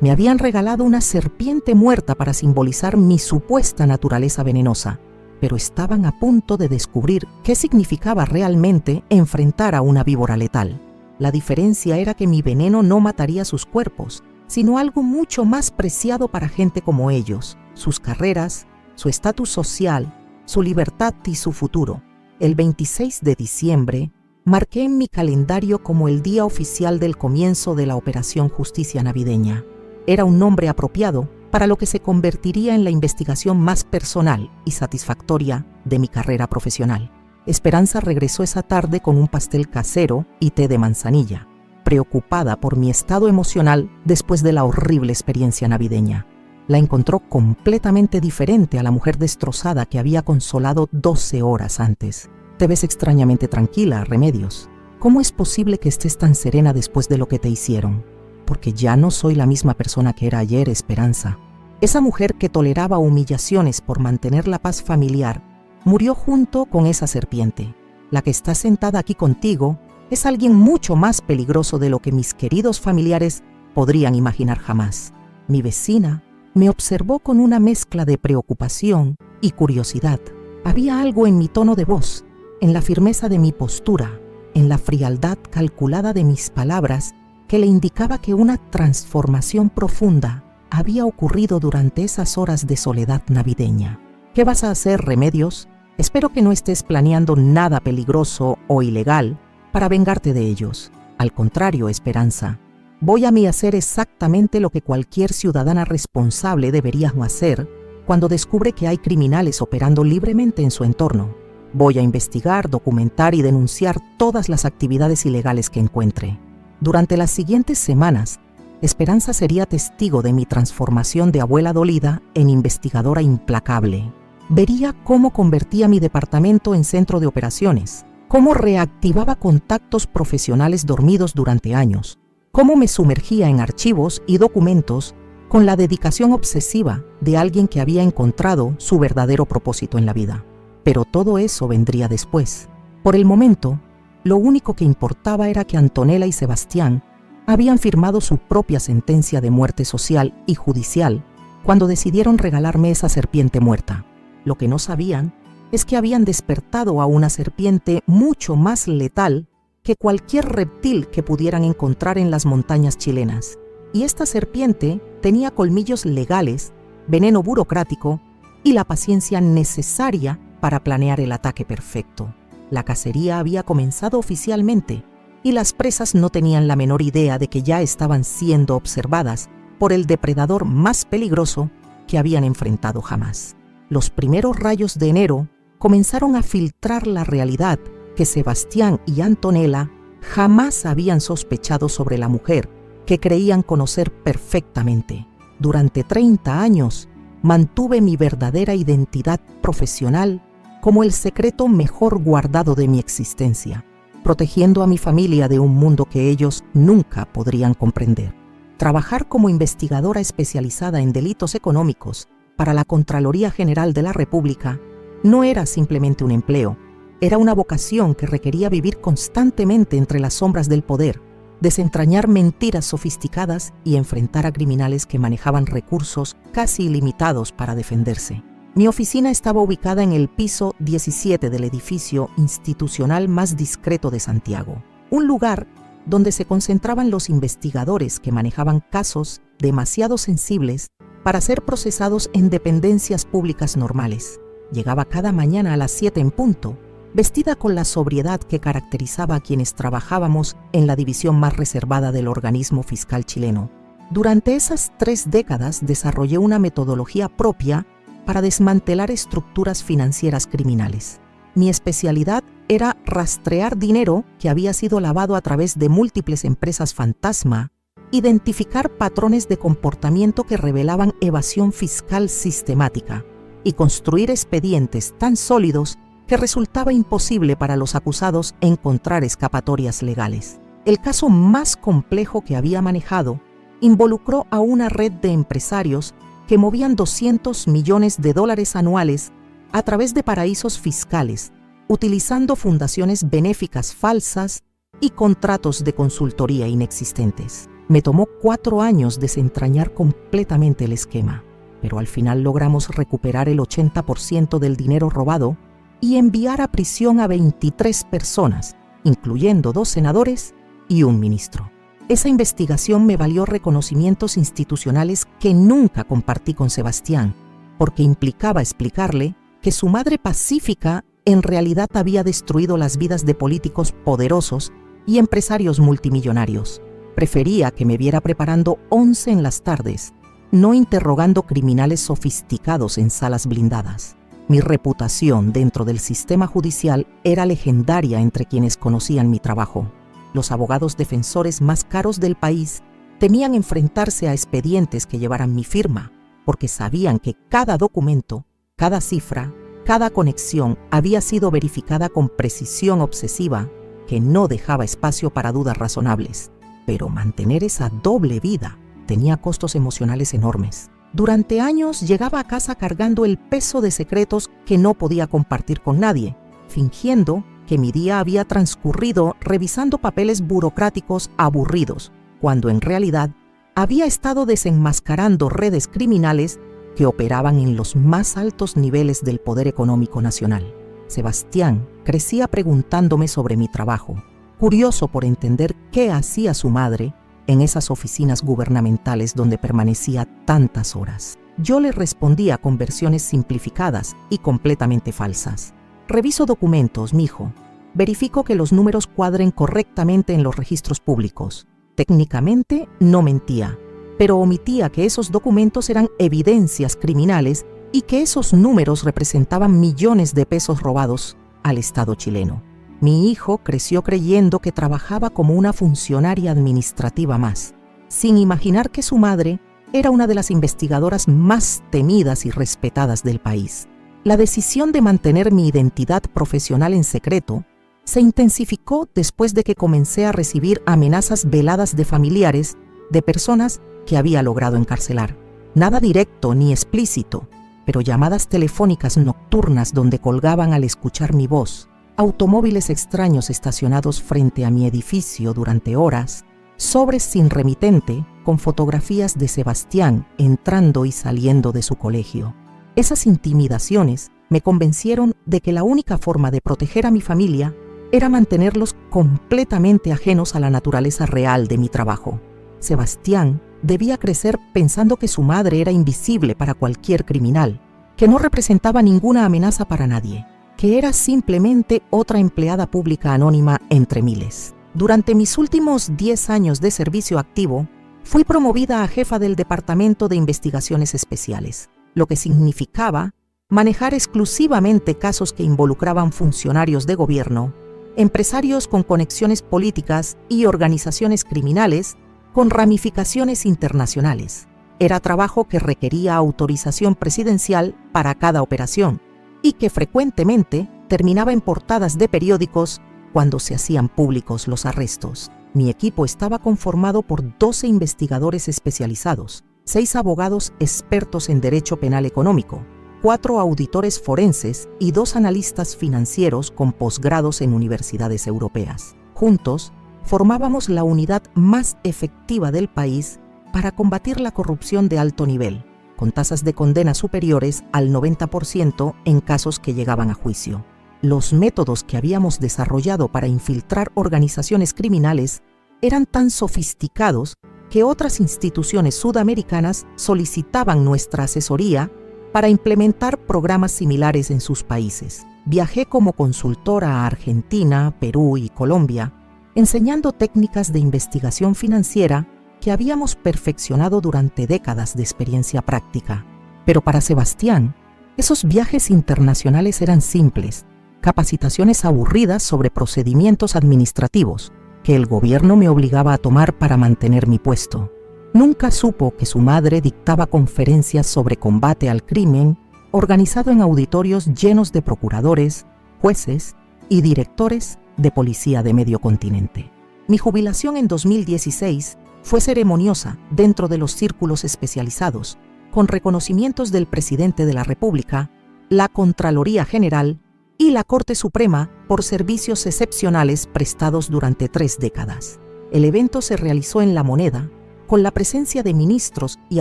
Me habían regalado una serpiente muerta para simbolizar mi supuesta naturaleza venenosa, pero estaban a punto de descubrir qué significaba realmente enfrentar a una víbora letal. La diferencia era que mi veneno no mataría sus cuerpos, sino algo mucho más preciado para gente como ellos, sus carreras, su estatus social, su libertad y su futuro. El 26 de diciembre, marqué en mi calendario como el día oficial del comienzo de la Operación Justicia Navideña. Era un nombre apropiado para lo que se convertiría en la investigación más personal y satisfactoria de mi carrera profesional. Esperanza regresó esa tarde con un pastel casero y té de manzanilla, preocupada por mi estado emocional después de la horrible experiencia navideña. La encontró completamente diferente a la mujer destrozada que había consolado 12 horas antes. «Te ves extrañamente tranquila, Remedios», ¿cómo es posible que estés tan serena después de lo que te hicieron? Porque ya no soy la misma persona que era ayer, Esperanza. Esa mujer que toleraba humillaciones por mantener la paz familiar murió junto con esa serpiente. La que está sentada aquí contigo es alguien mucho más peligroso de lo que mis queridos familiares podrían imaginar jamás. Mi vecina me observó con una mezcla de preocupación y curiosidad. Había algo en mi tono de voz, en la firmeza de mi postura, en la frialdad calculada de mis palabras, que le indicaba que una transformación profunda había ocurrido durante esas horas de soledad navideña. ¿Qué vas a hacer, Remedios? Espero que no estés planeando nada peligroso o ilegal para vengarte de ellos. Al contrario, Esperanza, voy a hacer exactamente lo que cualquier ciudadana responsable debería hacer cuando descubre que hay criminales operando libremente en su entorno. Voy a investigar, documentar y denunciar todas las actividades ilegales que encuentre. Durante las siguientes semanas, Esperanza sería testigo de mi transformación de abuela dolida en investigadora implacable. Vería cómo convertía mi departamento en centro de operaciones, cómo reactivaba contactos profesionales dormidos durante años, cómo me sumergía en archivos y documentos con la dedicación obsesiva de alguien que había encontrado su verdadero propósito en la vida. Pero todo eso vendría después. Por el momento, lo único que importaba era que Antonella y Sebastián habían firmado su propia sentencia de muerte social y judicial cuando decidieron regalarme esa serpiente muerta. Lo que no sabían es que habían despertado a una serpiente mucho más letal que cualquier reptil que pudieran encontrar en las montañas chilenas. Y esta serpiente tenía colmillos legales, veneno burocrático y la paciencia necesaria para planear el ataque perfecto. La cacería había comenzado oficialmente y las presas no tenían la menor idea de que ya estaban siendo observadas por el depredador más peligroso que habían enfrentado jamás. Los primeros rayos de enero comenzaron a filtrar la realidad que Sebastián y Antonella jamás habían sospechado sobre la mujer que creían conocer perfectamente. Durante 30 años mantuve mi verdadera identidad profesional como el secreto mejor guardado de mi existencia, protegiendo a mi familia de un mundo que ellos nunca podrían comprender. Trabajar como investigadora especializada en delitos económicos para la Contraloría General de la República no era simplemente un empleo, era una vocación que requería vivir constantemente entre las sombras del poder, desentrañar mentiras sofisticadas y enfrentar a criminales que manejaban recursos casi ilimitados para defenderse. Mi oficina estaba ubicada en el piso 17 del edificio institucional más discreto de Santiago, un lugar donde se concentraban los investigadores que manejaban casos demasiado sensibles para ser procesados en dependencias públicas normales. Llegaba cada mañana a las 7 en punto, vestida con la sobriedad que caracterizaba a quienes trabajábamos en la división más reservada del organismo fiscal chileno. Durante esas 3 décadas desarrollé una metodología propia para desmantelar estructuras financieras criminales. Mi especialidad era rastrear dinero que había sido lavado a través de múltiples empresas fantasma, identificar patrones de comportamiento que revelaban evasión fiscal sistemática y construir expedientes tan sólidos que resultaba imposible para los acusados encontrar escapatorias legales. El caso más complejo que había manejado involucró a una red de empresarios que movían $200 millones anuales a través de paraísos fiscales, utilizando fundaciones benéficas falsas y contratos de consultoría inexistentes. Me tomó 4 años desentrañar completamente el esquema, pero al final logramos recuperar el 80% del dinero robado y enviar a prisión a 23 personas, incluyendo 2 senadores y un ministro. Esa investigación me valió reconocimientos institucionales que nunca compartí con Sebastián, porque implicaba explicarle que su madre pacífica en realidad había destruido las vidas de políticos poderosos y empresarios multimillonarios. Prefería que me viera preparando 11 en las tardes, no interrogando criminales sofisticados en salas blindadas. Mi reputación dentro del sistema judicial era legendaria entre quienes conocían mi trabajo. Los abogados defensores más caros del país temían enfrentarse a expedientes que llevaran mi firma, porque sabían que cada documento, cada cifra, cada conexión había sido verificada con precisión obsesiva que no dejaba espacio para dudas razonables. Pero mantener esa doble vida tenía costos emocionales enormes. Durante años llegaba a casa cargando el peso de secretos que no podía compartir con nadie, fingiendo que mi día había transcurrido revisando papeles burocráticos aburridos, cuando en realidad había estado desenmascarando redes criminales que operaban en los más altos niveles del poder económico nacional. Sebastián crecía preguntándome sobre mi trabajo, curioso por entender qué hacía su madre en esas oficinas gubernamentales donde permanecía tantas horas. Yo le respondía con versiones simplificadas y completamente falsas. Reviso documentos, mijo. Verifico que los números cuadren correctamente en los registros públicos. Técnicamente no mentía, pero omitía que esos documentos eran evidencias criminales y que esos números representaban millones de pesos robados al Estado chileno. Mi hijo creció creyendo que trabajaba como una funcionaria administrativa más, sin imaginar que su madre era una de las investigadoras más temidas y respetadas del país. La decisión de mantener mi identidad profesional en secreto se intensificó después de que comencé a recibir amenazas veladas de familiares de personas que había logrado encarcelar. Nada directo ni explícito, pero llamadas telefónicas nocturnas donde colgaban al escuchar mi voz, automóviles extraños estacionados frente a mi edificio durante horas, sobres sin remitente con fotografías de Sebastián entrando y saliendo de su colegio. Esas intimidaciones me convencieron de que la única forma de proteger a mi familia era mantenerlos completamente ajenos a la naturaleza real de mi trabajo. Sebastián debía crecer pensando que su madre era invisible para cualquier criminal, que no representaba ninguna amenaza para nadie, que era simplemente otra empleada pública anónima entre miles. Durante mis últimos 10 años de servicio activo, fui promovida a jefa del Departamento de Investigaciones Especiales, lo que significaba manejar exclusivamente casos que involucraban funcionarios de gobierno, empresarios con conexiones políticas y organizaciones criminales con ramificaciones internacionales. Era trabajo que requería autorización presidencial para cada operación y que frecuentemente terminaba en portadas de periódicos cuando se hacían públicos los arrestos. Mi equipo estaba conformado por 12 investigadores especializados, 6 abogados expertos en derecho penal económico, 4 auditores forenses y 2 analistas financieros con posgrados en universidades europeas. Juntos, formábamos la unidad más efectiva del país para combatir la corrupción de alto nivel, con tasas de condena superiores al 90% en casos que llegaban a juicio. Los métodos que habíamos desarrollado para infiltrar organizaciones criminales eran tan sofisticados que otras instituciones sudamericanas solicitaban nuestra asesoría para implementar programas similares en sus países. Viajé como consultora a Argentina, Perú y Colombia, enseñando técnicas de investigación financiera que habíamos perfeccionado durante décadas de experiencia práctica. Pero para Sebastián, esos viajes internacionales eran simples, capacitaciones aburridas sobre procedimientos administrativos que el gobierno me obligaba a tomar para mantener mi puesto. Nunca supo que su madre dictaba conferencias sobre combate al crimen, organizado en auditorios llenos de procuradores, jueces y directores de policía de medio continente. Mi jubilación en 2016 fue ceremoniosa dentro de los círculos especializados, con reconocimientos del presidente de la República, la Contraloría General y la Corte Suprema por servicios excepcionales prestados durante 3 décadas. El evento se realizó en La Moneda, con la presencia de ministros y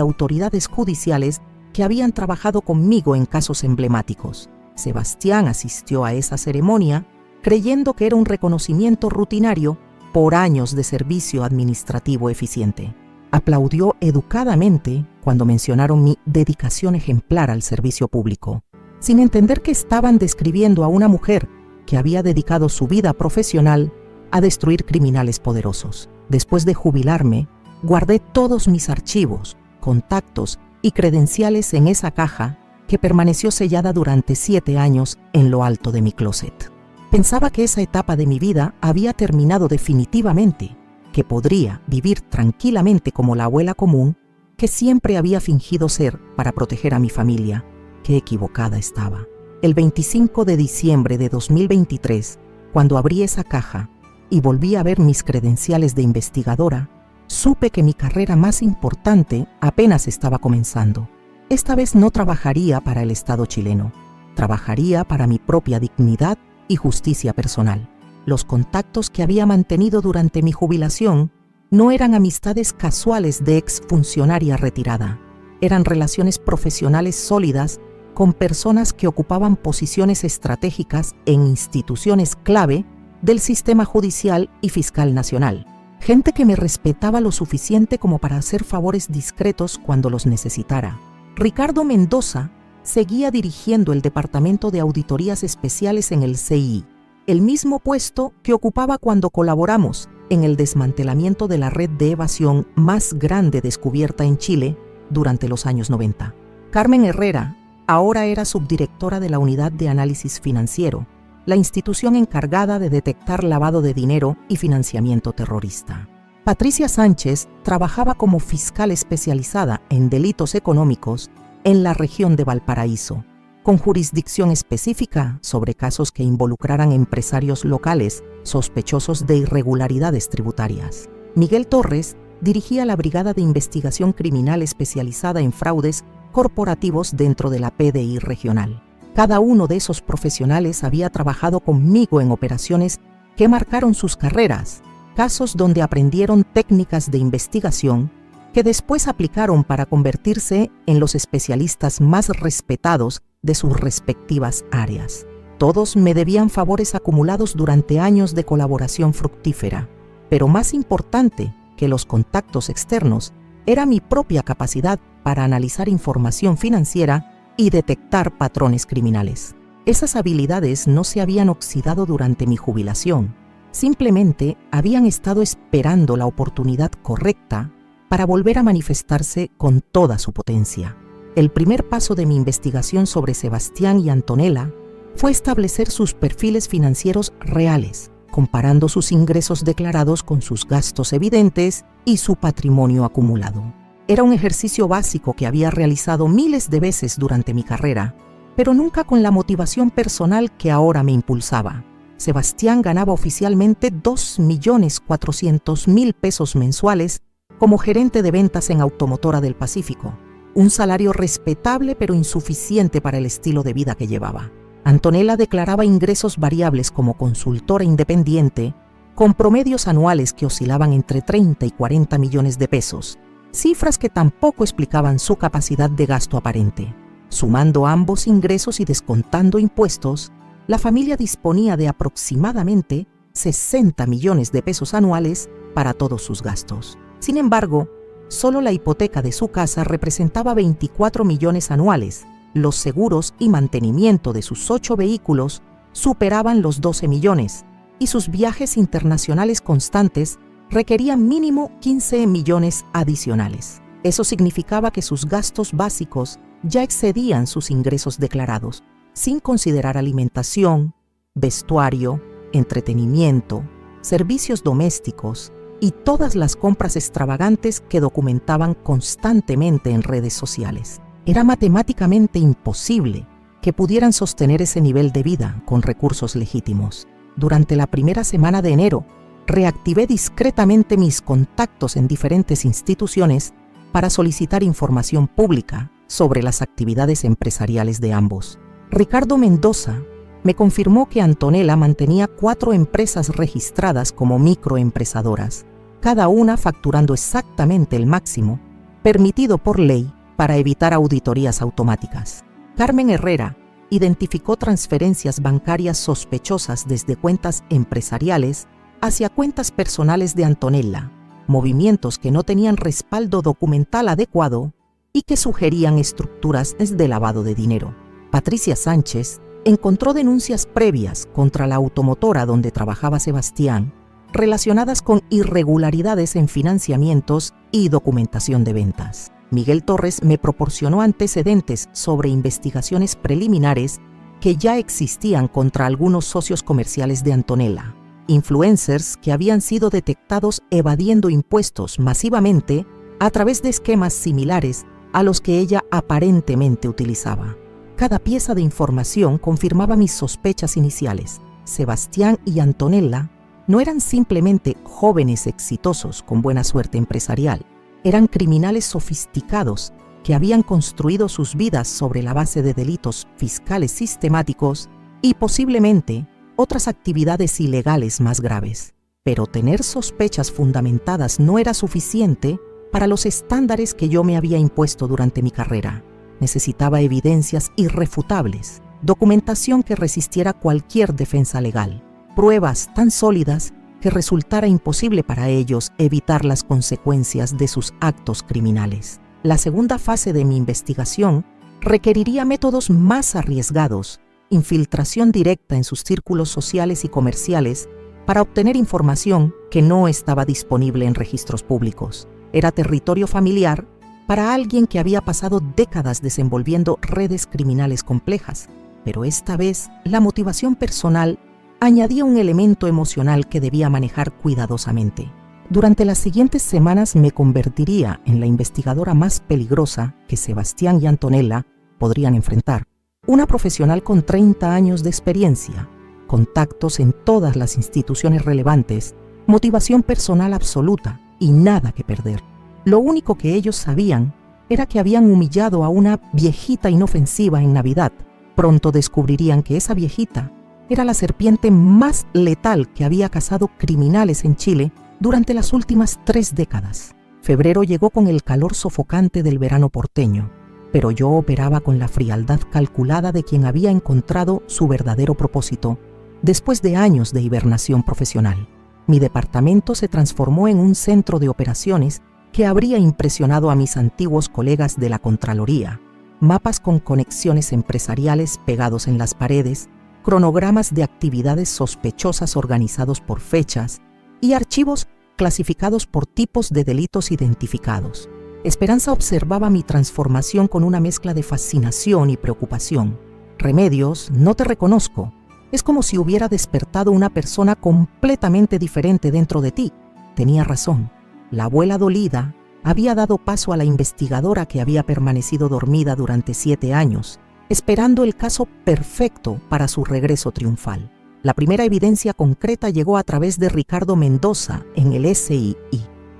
autoridades judiciales que habían trabajado conmigo en casos emblemáticos. Sebastián asistió a esa ceremonia creyendo que era un reconocimiento rutinario por años de servicio administrativo eficiente. Aplaudió educadamente cuando mencionaron mi dedicación ejemplar al servicio público, sin entender que estaban describiendo a una mujer que había dedicado su vida profesional a destruir criminales poderosos. Después de jubilarme, guardé todos mis archivos, contactos y credenciales en esa caja que permaneció sellada durante 7 años en lo alto de mi closet. Pensaba que esa etapa de mi vida había terminado definitivamente, que podría vivir tranquilamente como la abuela común que siempre había fingido ser para proteger a mi familia. Qué equivocada estaba. El 25 de diciembre de 2023, cuando abrí esa caja, y volví a ver mis credenciales de investigadora, supe que mi carrera más importante apenas estaba comenzando. Esta vez no trabajaría para el Estado chileno, trabajaría para mi propia dignidad y justicia personal. Los contactos que había mantenido durante mi jubilación no eran amistades casuales de exfuncionaria retirada, eran relaciones profesionales sólidas con personas que ocupaban posiciones estratégicas en instituciones clave del sistema judicial y fiscal nacional. Gente que me respetaba lo suficiente como para hacer favores discretos cuando los necesitara. Ricardo Mendoza seguía dirigiendo el Departamento de Auditorías Especiales en el CI, el mismo puesto que ocupaba cuando colaboramos en el desmantelamiento de la red de evasión más grande descubierta en Chile durante los años 90. Carmen Herrera ahora era subdirectora de la Unidad de Análisis Financiero, la institución encargada de detectar lavado de dinero y financiamiento terrorista. Patricia Sánchez trabajaba como fiscal especializada en delitos económicos en la región de Valparaíso, con jurisdicción específica sobre casos que involucraran empresarios locales sospechosos de irregularidades tributarias. Miguel Torres dirigía la Brigada de Investigación Criminal especializada en fraudes corporativos dentro de la PDI regional. Cada uno de esos profesionales había trabajado conmigo en operaciones que marcaron sus carreras, casos donde aprendieron técnicas de investigación que después aplicaron para convertirse en los especialistas más respetados de sus respectivas áreas. Todos me debían favores acumulados durante años de colaboración fructífera, pero más importante que los contactos externos era mi propia capacidad para analizar información financiera y detectar patrones criminales. Esas habilidades no se habían oxidado durante mi jubilación, simplemente habían estado esperando la oportunidad correcta para volver a manifestarse con toda su potencia. El primer paso de mi investigación sobre Sebastián y Antonella fue establecer sus perfiles financieros reales, comparando sus ingresos declarados con sus gastos evidentes y su patrimonio acumulado. Era un ejercicio básico que había realizado miles de veces durante mi carrera, pero nunca con la motivación personal que ahora me impulsaba. Sebastián ganaba oficialmente 2.400.000 pesos mensuales como gerente de ventas en Automotora del Pacífico, un salario respetable pero insuficiente para el estilo de vida que llevaba. Antonella declaraba ingresos variables como consultora independiente, con promedios anuales que oscilaban entre 30 y 40 millones de pesos, cifras que tampoco explicaban su capacidad de gasto aparente. Sumando ambos ingresos y descontando impuestos, la familia disponía de aproximadamente 60 millones de pesos anuales para todos sus gastos. Sin embargo, solo la hipoteca de su casa representaba 24 millones anuales. Los seguros y mantenimiento de sus 8 vehículos superaban los 12 millones y sus viajes internacionales constantes requerían mínimo 15 millones adicionales. Eso significaba que sus gastos básicos ya excedían sus ingresos declarados, sin considerar alimentación, vestuario, entretenimiento, servicios domésticos y todas las compras extravagantes que documentaban constantemente en redes sociales. Era matemáticamente imposible que pudieran sostener ese nivel de vida con recursos legítimos. Durante la primera semana de enero, reactivé discretamente mis contactos en diferentes instituciones para solicitar información pública sobre las actividades empresariales de ambos. Ricardo Mendoza me confirmó que Antonella mantenía 4 empresas registradas como microempresadoras, cada una facturando exactamente el máximo permitido por ley para evitar auditorías automáticas. Carmen Herrera identificó transferencias bancarias sospechosas desde cuentas empresariales hacia cuentas personales de Antonella, movimientos que no tenían respaldo documental adecuado y que sugerían estructuras de lavado de dinero. Patricia Sánchez encontró denuncias previas contra la automotora donde trabajaba Sebastián, relacionadas con irregularidades en financiamientos y documentación de ventas. Miguel Torres me proporcionó antecedentes sobre investigaciones preliminares que ya existían contra algunos socios comerciales de Antonella, influencers que habían sido detectados evadiendo impuestos masivamente a través de esquemas similares a los que ella aparentemente utilizaba. Cada pieza de información confirmaba mis sospechas iniciales. Sebastián y Antonella No eran simplemente jóvenes exitosos con buena suerte empresarial, eran criminales sofisticados que habían construido sus vidas sobre la base de delitos fiscales sistemáticos y posiblemente otras actividades ilegales más graves. Pero tener sospechas fundamentadas no era suficiente para los estándares que yo me había impuesto durante mi carrera. Necesitaba evidencias irrefutables, documentación que resistiera cualquier defensa legal, pruebas tan sólidas que resultara imposible para ellos evitar las consecuencias de sus actos criminales. La segunda fase de mi investigación requeriría métodos más arriesgados, infiltración directa en sus círculos sociales y comerciales para obtener información que no estaba disponible en registros públicos. Era territorio familiar para alguien que había pasado décadas desenvolviendo redes criminales complejas, pero esta vez la motivación personal añadía un elemento emocional que debía manejar cuidadosamente. Durante las siguientes semanas me convertiría en la investigadora más peligrosa que Sebastián y Antonella podrían enfrentar. Una profesional con 30 años de experiencia, contactos en todas las instituciones relevantes, motivación personal absoluta y nada que perder. Lo único que ellos sabían era que habían humillado a una viejita inofensiva en Navidad. Pronto descubrirían que esa viejita era la serpiente más letal que había cazado criminales en Chile durante las últimas 3 décadas. Febrero llegó con el calor sofocante del verano porteño, pero yo operaba con la frialdad calculada de quien había encontrado su verdadero propósito después de años de hibernación profesional. Mi departamento se transformó en un centro de operaciones que habría impresionado a mis antiguos colegas de la Contraloría. Mapas con conexiones empresariales pegados en las paredes, cronogramas de actividades sospechosas organizados por fechas y archivos clasificados por tipos de delitos identificados. Esperanza observaba mi transformación con una mezcla de fascinación y preocupación. Remedios, no te reconozco. Es como si hubiera despertado una persona completamente diferente dentro de ti. Tenía razón. La abuela dolida había dado paso a la investigadora que había permanecido dormida durante 7 años, esperando el caso perfecto para su regreso triunfal. La primera evidencia concreta llegó a través de Ricardo Mendoza en el SII.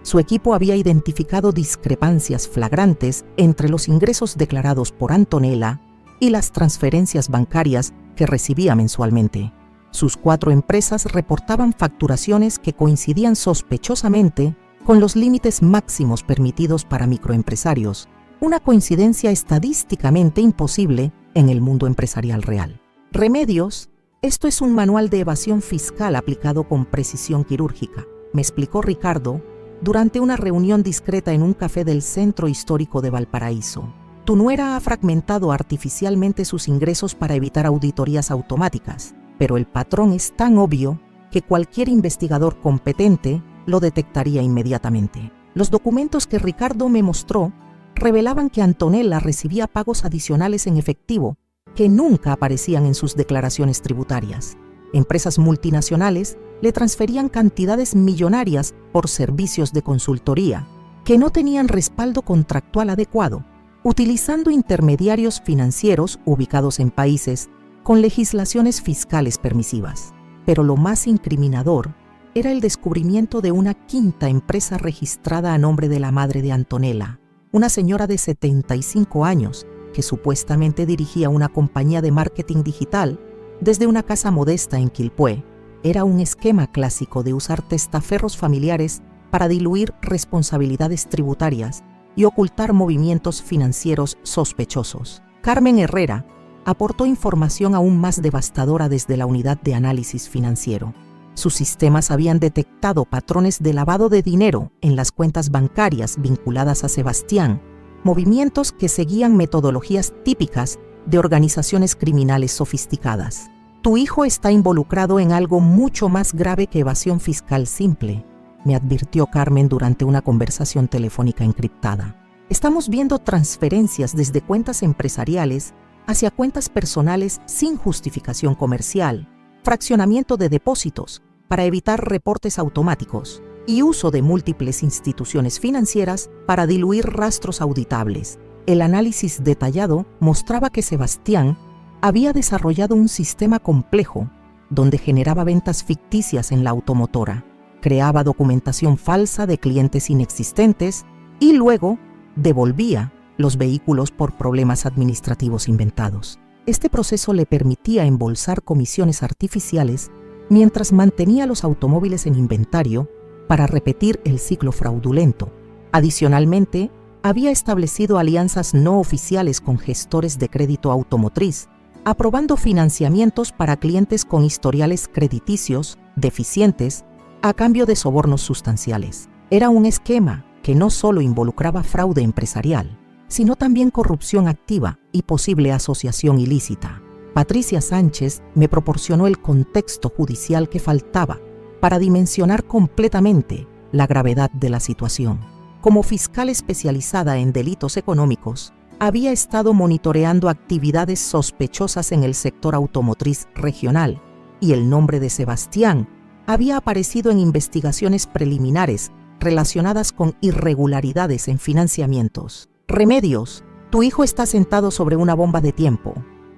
Su equipo había identificado discrepancias flagrantes entre los ingresos declarados por Antonella y las transferencias bancarias que recibía mensualmente. Sus 4 empresas reportaban facturaciones que coincidían sospechosamente con los límites máximos permitidos para microempresarios, una coincidencia estadísticamente imposible en el mundo empresarial real. Remedios, esto es un manual de evasión fiscal aplicado con precisión quirúrgica, me explicó Ricardo durante una reunión discreta en un café del centro histórico de Valparaíso. Tu nuera ha fragmentado artificialmente sus ingresos para evitar auditorías automáticas, pero el patrón es tan obvio que cualquier investigador competente lo detectaría inmediatamente. Los documentos que Ricardo me mostró revelaban que Antonella recibía pagos adicionales en efectivo que nunca aparecían en sus declaraciones tributarias. Empresas multinacionales le transferían cantidades millonarias por servicios de consultoría que no tenían respaldo contractual adecuado, utilizando intermediarios financieros ubicados en países con legislaciones fiscales permisivas. Pero lo más incriminador era el descubrimiento de una 5ª empresa registrada a nombre de la madre de Antonella, una señora de 75 años que supuestamente dirigía una compañía de marketing digital desde una casa modesta en Quilpué. Era un esquema clásico de usar testaferros familiares para diluir responsabilidades tributarias y ocultar movimientos financieros sospechosos. Carmen Herrera aportó información aún más devastadora desde la unidad de análisis financiero. Sus sistemas habían detectado patrones de lavado de dinero en las cuentas bancarias vinculadas a Sebastián, movimientos que seguían metodologías típicas de organizaciones criminales sofisticadas. Tu hijo está involucrado en algo mucho más grave que evasión fiscal simple, me advirtió Carmen durante una conversación telefónica encriptada. Estamos viendo transferencias desde cuentas empresariales hacia cuentas personales sin justificación comercial, fraccionamiento de depósitos para evitar reportes automáticos y uso de múltiples instituciones financieras para diluir rastros auditables. El análisis detallado mostraba que Sebastián había desarrollado un sistema complejo donde generaba ventas ficticias en la automotora, creaba documentación falsa de clientes inexistentes y luego devolvía los vehículos por problemas administrativos inventados. Este proceso le permitía embolsar comisiones artificiales mientras mantenía los automóviles en inventario para repetir el ciclo fraudulento. Adicionalmente, había establecido alianzas no oficiales con gestores de crédito automotriz, aprobando financiamientos para clientes con historiales crediticios deficientes a cambio de sobornos sustanciales. Era un esquema que no solo involucraba fraude empresarial, sino también corrupción activa y posible asociación ilícita. Patricia Sánchez me proporcionó el contexto judicial que faltaba para dimensionar completamente la gravedad de la situación. Como fiscal especializada en delitos económicos, había estado monitoreando actividades sospechosas en el sector automotriz regional y el nombre de Sebastián había aparecido en investigaciones preliminares relacionadas con irregularidades en financiamientos. Remedios, tu hijo está sentado sobre una bomba de tiempo,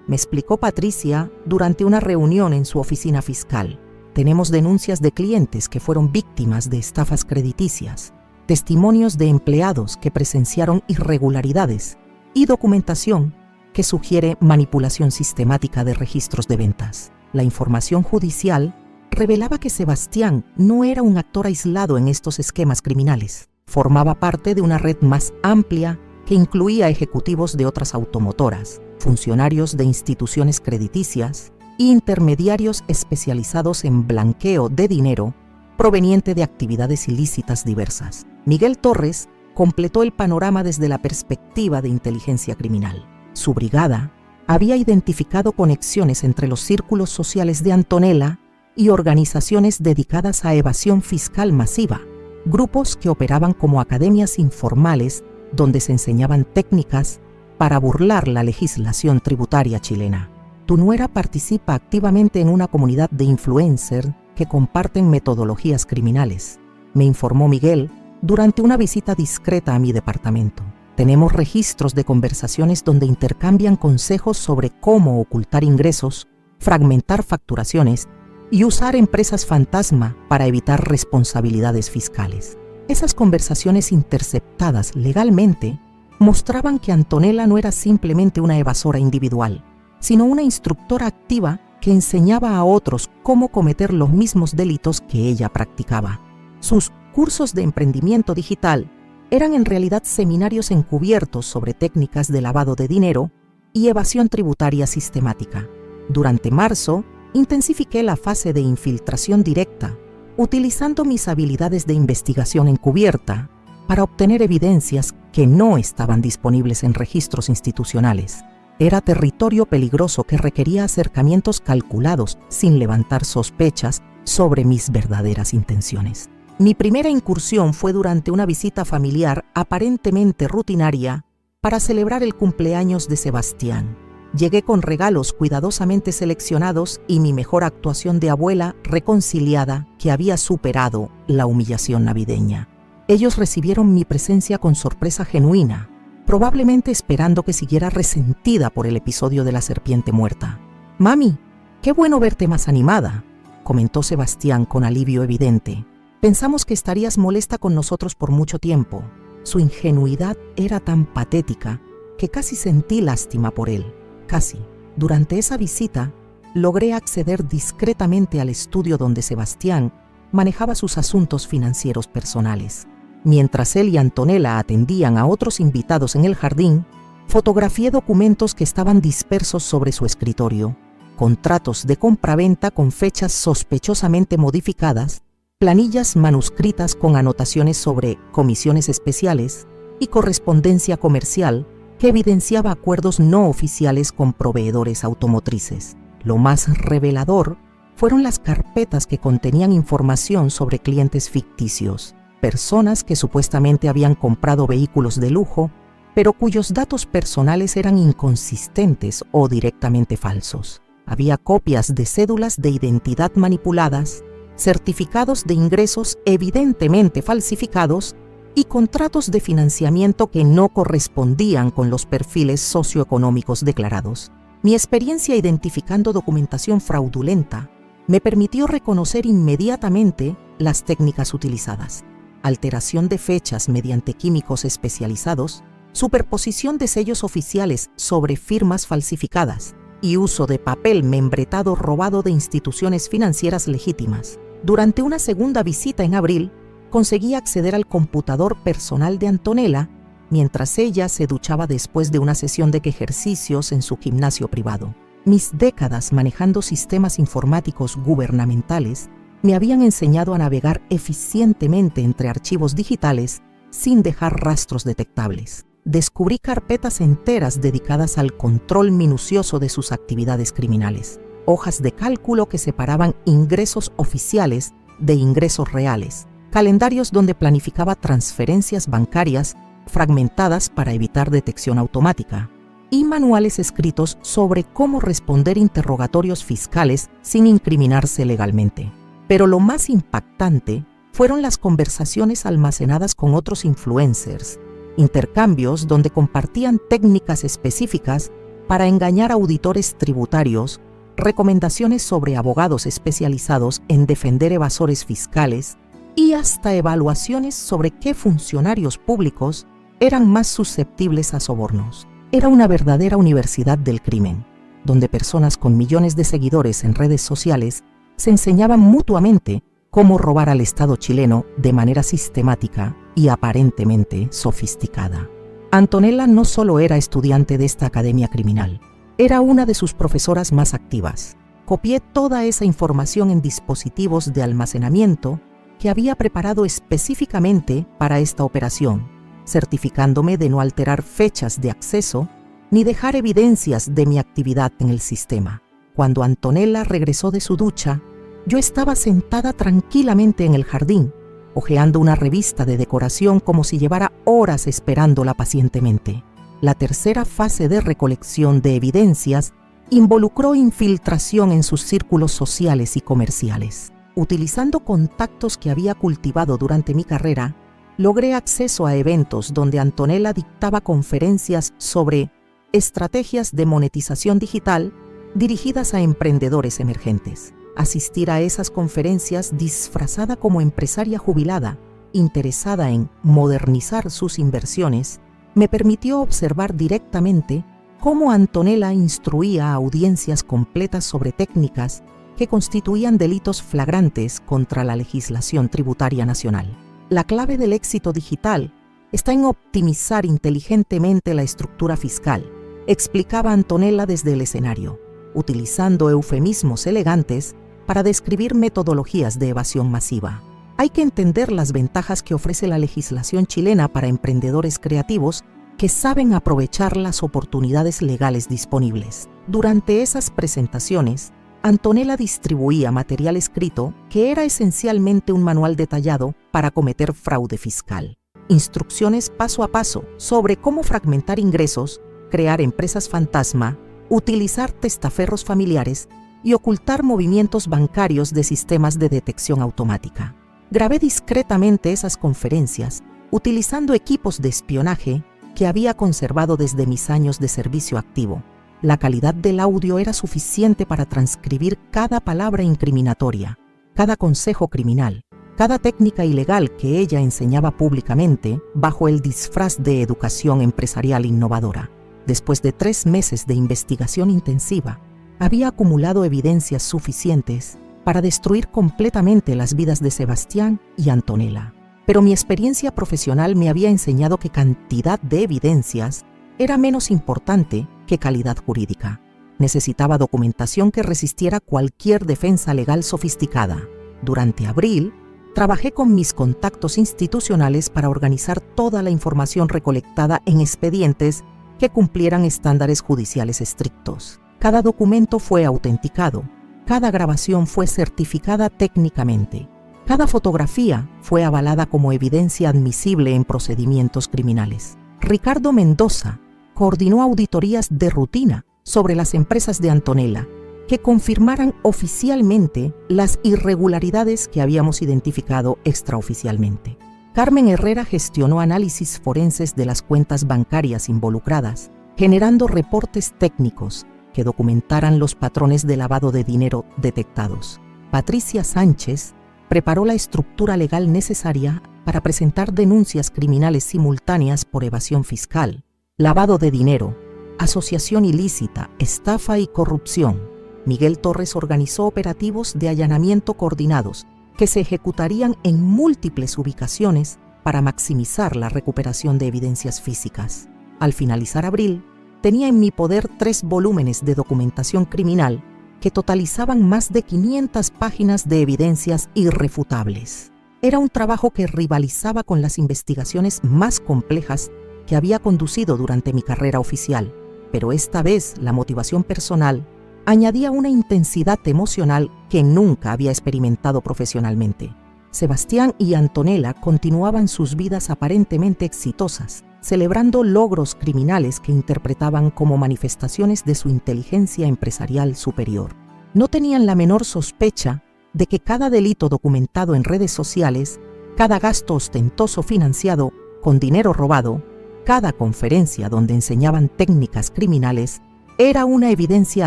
me explicó Patricia durante una reunión en su oficina fiscal. Tenemos denuncias de clientes que fueron víctimas de estafas crediticias, testimonios de empleados que presenciaron irregularidades y documentación que sugiere manipulación sistemática de registros de ventas. La información judicial revelaba que Sebastián no era un actor aislado en estos esquemas criminales. Formaba parte de una red más amplia que incluía ejecutivos de otras automotoras, funcionarios de instituciones crediticias e intermediarios especializados en blanqueo de dinero proveniente de actividades ilícitas diversas. Miguel Torres completó el panorama desde la perspectiva de inteligencia criminal. Su brigada había identificado conexiones entre los círculos sociales de Antonella y organizaciones dedicadas a evasión fiscal masiva, grupos que operaban como academias informales donde se enseñaban técnicas para burlar la legislación tributaria chilena. Tu nuera participa activamente en una comunidad de influencers que comparten metodologías criminales, me informó Miguel durante una visita discreta a mi departamento. Tenemos registros de conversaciones donde intercambian consejos sobre cómo ocultar ingresos, fragmentar facturaciones y usar empresas fantasma para evitar responsabilidades fiscales. Esas conversaciones interceptadas legalmente mostraban que Antonella no era simplemente una evasora individual, sino una instructora activa que enseñaba a otros cómo cometer los mismos delitos que ella practicaba. Sus cursos de emprendimiento digital eran en realidad seminarios encubiertos sobre técnicas de lavado de dinero y evasión tributaria sistemática. Durante marzo, intensifiqué la fase de infiltración directa, utilizando mis habilidades de investigación encubierta para obtener evidencias que no estaban disponibles en registros institucionales. Era territorio peligroso que requería acercamientos calculados sin levantar sospechas sobre mis verdaderas intenciones. Mi primera incursión fue durante una visita familiar aparentemente rutinaria para celebrar el cumpleaños de Sebastián. Llegué con regalos cuidadosamente seleccionados y mi mejor actuación de abuela reconciliada que había superado la humillación navideña. Ellos recibieron mi presencia con sorpresa genuina, probablemente esperando que siguiera resentida por el episodio de la serpiente muerta. «Mami, qué bueno verte más animada», comentó Sebastián con alivio evidente. «Pensamos que estarías molesta con nosotros por mucho tiempo». Su ingenuidad era tan patética que casi sentí lástima por él. Casi. Durante esa visita, logré acceder discretamente al estudio donde Sebastián manejaba sus asuntos financieros personales. Mientras él y Antonella atendían a otros invitados en el jardín, fotografié documentos que estaban dispersos sobre su escritorio, contratos de compraventa con fechas sospechosamente modificadas, planillas manuscritas con anotaciones sobre comisiones especiales y correspondencia comercial que evidenciaba acuerdos no oficiales con proveedores automotrices. Lo más revelador fueron las carpetas que contenían información sobre clientes ficticios, personas que supuestamente habían comprado vehículos de lujo, pero cuyos datos personales eran inconsistentes o directamente falsos. Había copias de cédulas de identidad manipuladas, certificados de ingresos evidentemente falsificados y contratos de financiamiento que no correspondían con los perfiles socioeconómicos declarados. Mi experiencia identificando documentación fraudulenta me permitió reconocer inmediatamente las técnicas utilizadas: alteración de fechas mediante químicos especializados, superposición de sellos oficiales sobre firmas falsificadas y uso de papel membretado robado de instituciones financieras legítimas. Durante una segunda visita en abril, conseguí acceder al computador personal de Antonella mientras ella se duchaba después de una sesión de ejercicios en su gimnasio privado. Mis décadas manejando sistemas informáticos gubernamentales me habían enseñado a navegar eficientemente entre archivos digitales sin dejar rastros detectables. Descubrí carpetas enteras dedicadas al control minucioso de sus actividades criminales, hojas de cálculo que separaban ingresos oficiales de ingresos reales, calendarios donde planificaba transferencias bancarias fragmentadas para evitar detección automática, y manuales escritos sobre cómo responder interrogatorios fiscales sin incriminarse legalmente. Pero lo más impactante fueron las conversaciones almacenadas con otros influencers, intercambios donde compartían técnicas específicas para engañar a auditores tributarios, recomendaciones sobre abogados especializados en defender evasores fiscales y hasta evaluaciones sobre qué funcionarios públicos eran más susceptibles a sobornos. Era una verdadera universidad del crimen, donde personas con millones de seguidores en redes sociales se enseñaban mutuamente cómo robar al Estado chileno de manera sistemática y aparentemente sofisticada. Antonella no solo era estudiante de esta academia criminal, era una de sus profesoras más activas. Copié toda esa información en dispositivos de almacenamiento que había preparado específicamente para esta operación, certificándome de no alterar fechas de acceso ni dejar evidencias de mi actividad en el sistema. Cuando Antonella regresó de su ducha, yo estaba sentada tranquilamente en el jardín, hojeando una revista de decoración como si llevara horas esperándola pacientemente. La tercera fase de recolección de evidencias involucró infiltración en sus círculos sociales y comerciales. Utilizando contactos que había cultivado durante mi carrera, logré acceso a eventos donde Antonella dictaba conferencias sobre estrategias de monetización digital dirigidas a emprendedores emergentes. Asistir a esas conferencias disfrazada como empresaria jubilada, interesada en modernizar sus inversiones, me permitió observar directamente cómo Antonella instruía a audiencias completas sobre técnicas que constituían delitos flagrantes contra la legislación tributaria nacional. La clave del éxito digital está en optimizar inteligentemente la estructura fiscal, explicaba Antonella desde el escenario, utilizando eufemismos elegantes para describir metodologías de evasión masiva. Hay que entender las ventajas que ofrece la legislación chilena para emprendedores creativos que saben aprovechar las oportunidades legales disponibles. Durante esas presentaciones, Antonella distribuía material escrito que era esencialmente un manual detallado para cometer fraude fiscal. Instrucciones paso a paso sobre cómo fragmentar ingresos, crear empresas fantasma, utilizar testaferros familiares y ocultar movimientos bancarios de sistemas de detección automática. Grabé discretamente esas conferencias utilizando equipos de espionaje que había conservado desde mis años de servicio activo. La calidad del audio era suficiente para transcribir cada palabra incriminatoria, cada consejo criminal, cada técnica ilegal que ella enseñaba públicamente bajo el disfraz de educación empresarial innovadora. Después de 3 meses de investigación intensiva, había acumulado evidencias suficientes para destruir completamente las vidas de Sebastián y Antonella. Pero mi experiencia profesional me había enseñado que cantidad de evidencias era menos importante que calidad jurídica. Necesitaba documentación que resistiera cualquier defensa legal sofisticada. Durante abril, trabajé con mis contactos institucionales para organizar toda la información recolectada en expedientes que cumplieran estándares judiciales estrictos. Cada documento fue autenticado, cada grabación fue certificada técnicamente, cada fotografía fue avalada como evidencia admisible en procedimientos criminales. Ricardo Mendoza coordinó auditorías de rutina sobre las empresas de Antonella que confirmaran oficialmente las irregularidades que habíamos identificado extraoficialmente. Carmen Herrera gestionó análisis forenses de las cuentas bancarias involucradas, generando reportes técnicos que documentaran los patrones de lavado de dinero detectados. Patricia Sánchez preparó la estructura legal necesaria para presentar denuncias criminales simultáneas por evasión fiscal, lavado de dinero, asociación ilícita, estafa y corrupción. Miguel Torres organizó operativos de allanamiento coordinados que se ejecutarían en múltiples ubicaciones para maximizar la recuperación de evidencias físicas. Al finalizar abril, tenía en mi poder 3 volúmenes de documentación criminal que totalizaban más de 500 páginas de evidencias irrefutables. Era un trabajo que rivalizaba con las investigaciones más complejas que había conducido durante mi carrera oficial, pero esta vez la motivación personal añadía una intensidad emocional que nunca había experimentado profesionalmente. Sebastián y Antonella continuaban sus vidas aparentemente exitosas, celebrando logros criminales que interpretaban como manifestaciones de su inteligencia empresarial superior. No tenían la menor sospecha de que cada delito documentado en redes sociales, cada gasto ostentoso financiado con dinero robado, cada conferencia donde enseñaban técnicas criminales, era una evidencia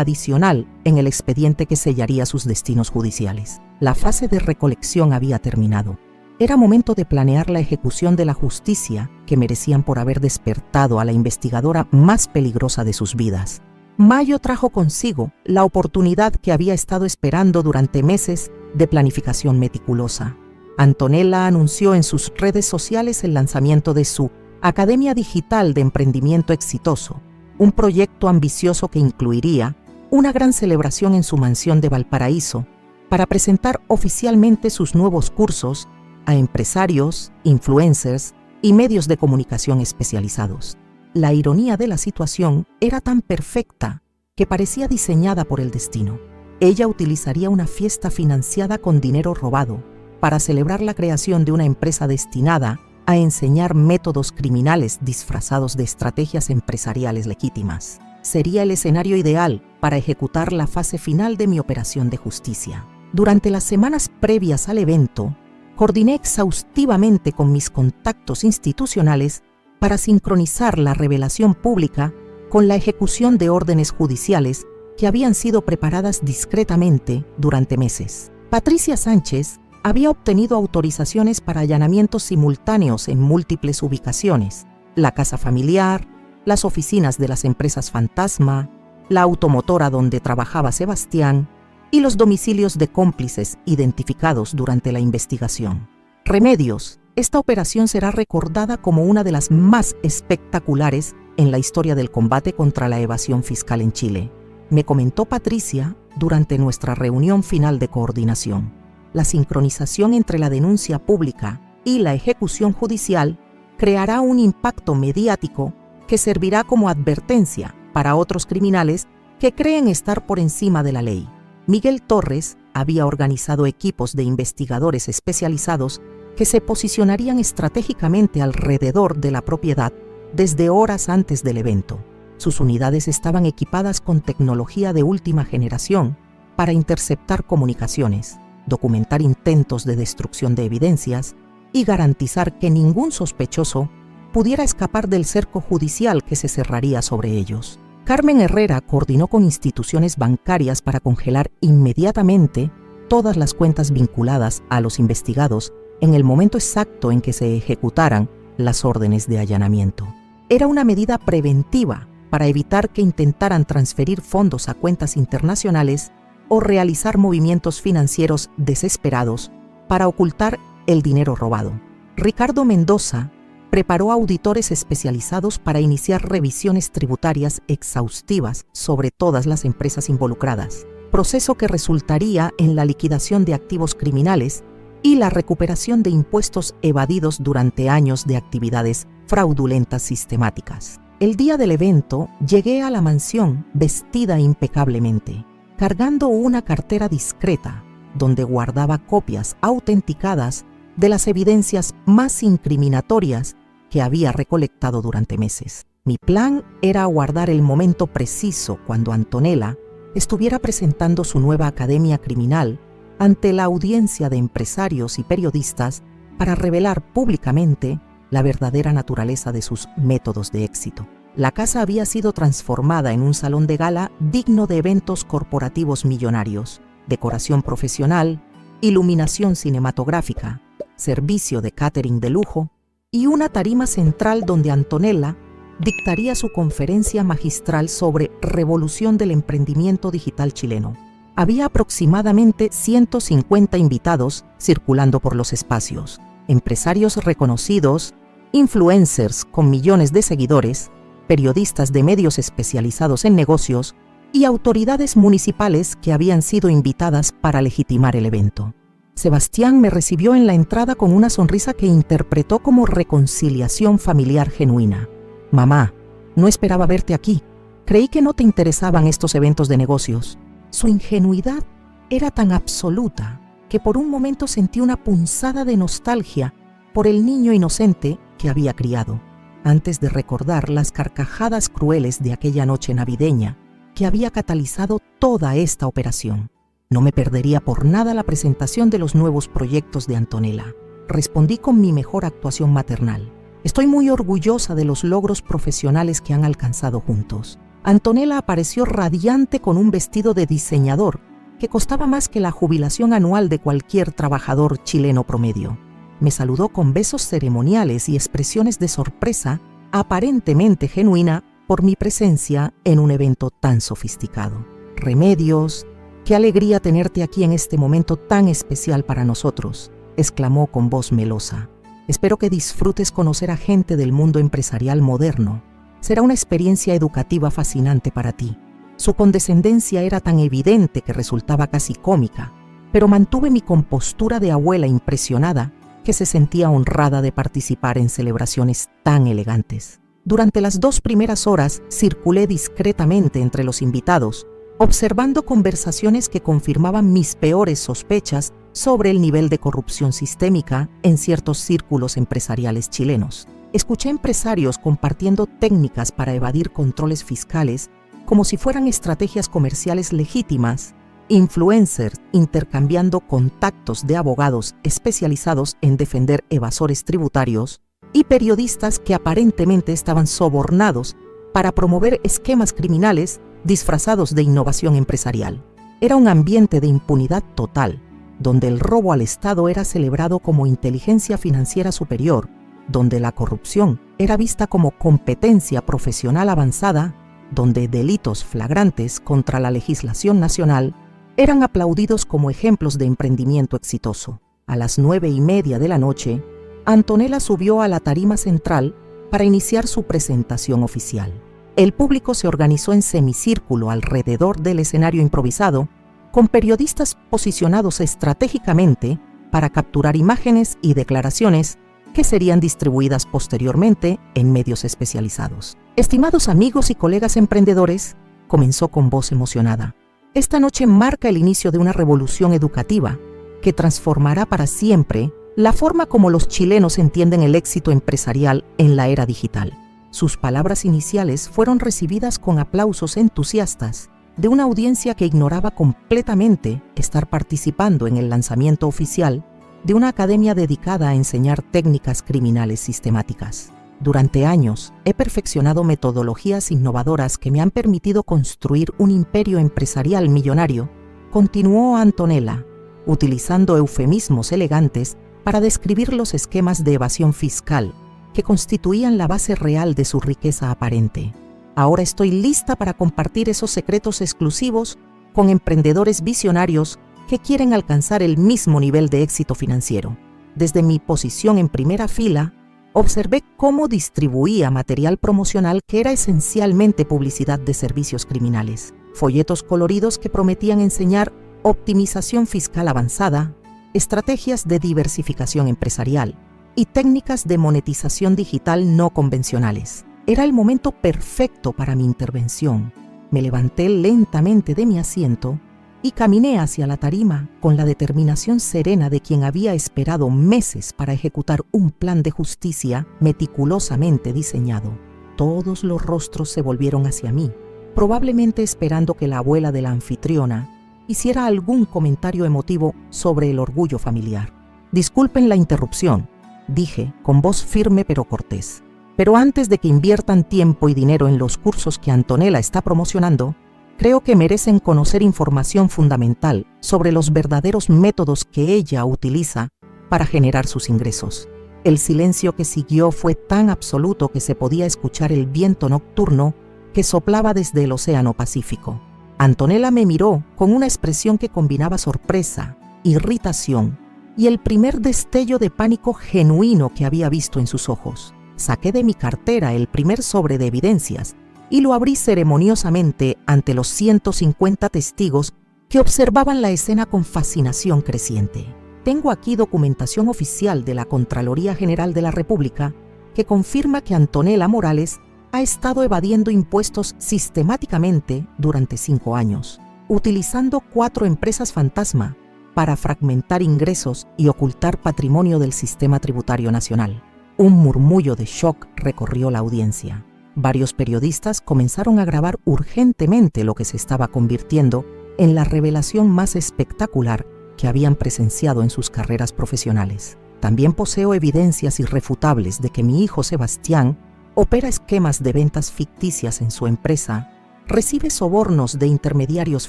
adicional en el expediente que sellaría sus destinos judiciales. La fase de recolección había terminado. Era momento de planear la ejecución de la justicia que merecían por haber despertado a la investigadora más peligrosa de sus vidas. Mayo trajo consigo la oportunidad que había estado esperando durante meses de planificación meticulosa. Antonella anunció en sus redes sociales el lanzamiento de su Academia Digital de Emprendimiento Exitoso, un proyecto ambicioso que incluiría una gran celebración en su mansión de Valparaíso para presentar oficialmente sus nuevos cursos a empresarios, influencers y medios de comunicación especializados. La ironía de la situación era tan perfecta que parecía diseñada por el destino. Ella utilizaría una fiesta financiada con dinero robado para celebrar la creación de una empresa destinada a enseñar métodos criminales disfrazados de estrategias empresariales legítimas. Sería el escenario ideal para ejecutar la fase final de mi operación de justicia. Durante las semanas previas al evento, coordiné exhaustivamente con mis contactos institucionales para sincronizar la revelación pública con la ejecución de órdenes judiciales que habían sido preparadas discretamente durante meses. Patricia Sánchez había obtenido autorizaciones para allanamientos simultáneos en múltiples ubicaciones: la casa familiar, las oficinas de las empresas fantasma, la automotora donde trabajaba Sebastián y los domicilios de cómplices identificados durante la investigación. Remedios. Esta operación será recordada como una de las más espectaculares en la historia del combate contra la evasión fiscal en Chile, me comentó Patricia durante nuestra reunión final de coordinación. La sincronización entre la denuncia pública y la ejecución judicial creará un impacto mediático que servirá como advertencia para otros criminales que creen estar por encima de la ley. Miguel Torres había organizado equipos de investigadores especializados que se posicionarían estratégicamente alrededor de la propiedad desde horas antes del evento. Sus unidades estaban equipadas con tecnología de última generación para interceptar comunicaciones, documentar intentos de destrucción de evidencias y garantizar que ningún sospechoso pudiera escapar del cerco judicial que se cerraría sobre ellos. Carmen Herrera coordinó con instituciones bancarias para congelar inmediatamente todas las cuentas vinculadas a los investigados en el momento exacto en que se ejecutaran las órdenes de allanamiento. Era una medida preventiva para evitar que intentaran transferir fondos a cuentas internacionales o realizar movimientos financieros desesperados para ocultar el dinero robado. Ricardo Mendoza preparó auditores especializados para iniciar revisiones tributarias exhaustivas sobre todas las empresas involucradas, proceso que resultaría en la liquidación de activos criminales y la recuperación de impuestos evadidos durante años de actividades fraudulentas sistemáticas. El día del evento llegué a la mansión vestida impecablemente, cargando una cartera discreta donde guardaba copias autenticadas de las evidencias más incriminatorias que había recolectado durante meses. Mi plan era aguardar el momento preciso cuando Antonella estuviera presentando su nueva academia criminal ante la audiencia de empresarios y periodistas para revelar públicamente la verdadera naturaleza de sus métodos de éxito. La casa había sido transformada en un salón de gala digno de eventos corporativos millonarios, decoración profesional, iluminación cinematográfica, servicio de catering de lujo y una tarima central donde Antonella dictaría su conferencia magistral sobre revolución del emprendimiento digital chileno. Había aproximadamente 150 invitados circulando por los espacios, empresarios reconocidos, influencers con millones de seguidores, periodistas de medios especializados en negocios y autoridades municipales que habían sido invitadas para legitimar el evento. Sebastián me recibió en la entrada con una sonrisa que interpretó como reconciliación familiar genuina. «Mamá, no esperaba verte aquí. Creí que no te interesaban estos eventos de negocios». Su ingenuidad era tan absoluta que por un momento sentí una punzada de nostalgia por el niño inocente que había criado, antes de recordar las carcajadas crueles de aquella noche navideña que había catalizado toda esta operación. No me perdería por nada la presentación de los nuevos proyectos de Antonella. Respondí con mi mejor actuación maternal. Estoy muy orgullosa de los logros profesionales que han alcanzado juntos. Antonella apareció radiante con un vestido de diseñador que costaba más que la jubilación anual de cualquier trabajador chileno promedio. Me saludó con besos ceremoniales y expresiones de sorpresa aparentemente genuina por mi presencia en un evento tan sofisticado. «Remedios, qué alegría tenerte aquí en este momento tan especial para nosotros», exclamó con voz melosa. «Espero que disfrutes conocer a gente del mundo empresarial moderno. Será una experiencia educativa fascinante para ti». Su condescendencia era tan evidente que resultaba casi cómica, pero mantuve mi compostura de abuela impresionada que se sentía honrada de participar en celebraciones tan elegantes. Durante las 2 primeras horas circulé discretamente entre los invitados, observando conversaciones que confirmaban mis peores sospechas sobre el nivel de corrupción sistémica en ciertos círculos empresariales chilenos. Escuché empresarios compartiendo técnicas para evadir controles fiscales como si fueran estrategias comerciales legítimas, influencers intercambiando contactos de abogados especializados en defender evasores tributarios y periodistas que aparentemente estaban sobornados para promover esquemas criminales disfrazados de innovación empresarial. Era un ambiente de impunidad total, donde el robo al Estado era celebrado como inteligencia financiera superior, donde la corrupción era vista como competencia profesional avanzada, donde delitos flagrantes contra la legislación nacional eran aplaudidos como ejemplos de emprendimiento exitoso. A las 9:30 de la noche, Antonella subió a la tarima central para iniciar su presentación oficial. El público se organizó en semicírculo alrededor del escenario improvisado, con periodistas posicionados estratégicamente para capturar imágenes y declaraciones que serían distribuidas posteriormente en medios especializados. «Estimados amigos y colegas emprendedores», comenzó con voz emocionada, «esta noche marca el inicio de una revolución educativa que transformará para siempre la forma como los chilenos entienden el éxito empresarial en la era digital». Sus palabras iniciales fueron recibidas con aplausos entusiastas de una audiencia que ignoraba completamente estar participando en el lanzamiento oficial de una academia dedicada a enseñar técnicas criminales sistemáticas. «Durante años he perfeccionado metodologías innovadoras que me han permitido construir un imperio empresarial millonario», continuó Antonella, utilizando eufemismos elegantes para describir los esquemas de evasión fiscal que constituían la base real de su riqueza aparente. «Ahora estoy lista para compartir esos secretos exclusivos con emprendedores visionarios que quieren alcanzar el mismo nivel de éxito financiero». Desde mi posición en primera fila, observé cómo distribuía material promocional que era esencialmente publicidad de servicios criminales, folletos coloridos que prometían enseñar optimización fiscal avanzada, estrategias de diversificación empresarial y técnicas de monetización digital no convencionales. Era el momento perfecto para mi intervención. Me levanté lentamente de mi asiento y caminé hacia la tarima con la determinación serena de quien había esperado meses para ejecutar un plan de justicia meticulosamente diseñado. Todos los rostros se volvieron hacia mí, probablemente esperando que la abuela de la anfitriona hiciera algún comentario emotivo sobre el orgullo familiar. «Disculpen la interrupción», dije con voz firme pero cortés. «Pero antes de que inviertan tiempo y dinero en los cursos que Antonella está promocionando, Creo que merecen conocer información fundamental sobre los verdaderos métodos que ella utiliza para generar sus ingresos. El silencio que siguió fue tan absoluto que se podía escuchar el viento nocturno que soplaba desde el Océano Pacífico. Antonella me miró con una expresión que combinaba sorpresa, irritación y el primer destello de pánico genuino que había visto en sus ojos. Saqué de mi cartera el primer sobre de evidencias y lo abrí ceremoniosamente ante los 150 testigos que observaban la escena con fascinación creciente. Tengo aquí documentación oficial de la Contraloría General de la República que confirma que Antonella Morales ha estado evadiendo impuestos sistemáticamente durante 5 años, utilizando 4 empresas fantasma para fragmentar ingresos y ocultar patrimonio del sistema tributario nacional. Un murmullo de shock recorrió la audiencia. Varios periodistas comenzaron a grabar urgentemente lo que se estaba convirtiendo en la revelación más espectacular que habían presenciado en sus carreras profesionales. También poseo evidencias irrefutables de que mi hijo Sebastián opera esquemas de ventas ficticias en su empresa, recibe sobornos de intermediarios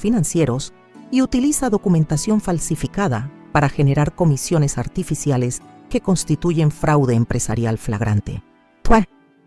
financieros y utiliza documentación falsificada para generar comisiones artificiales que constituyen fraude empresarial flagrante.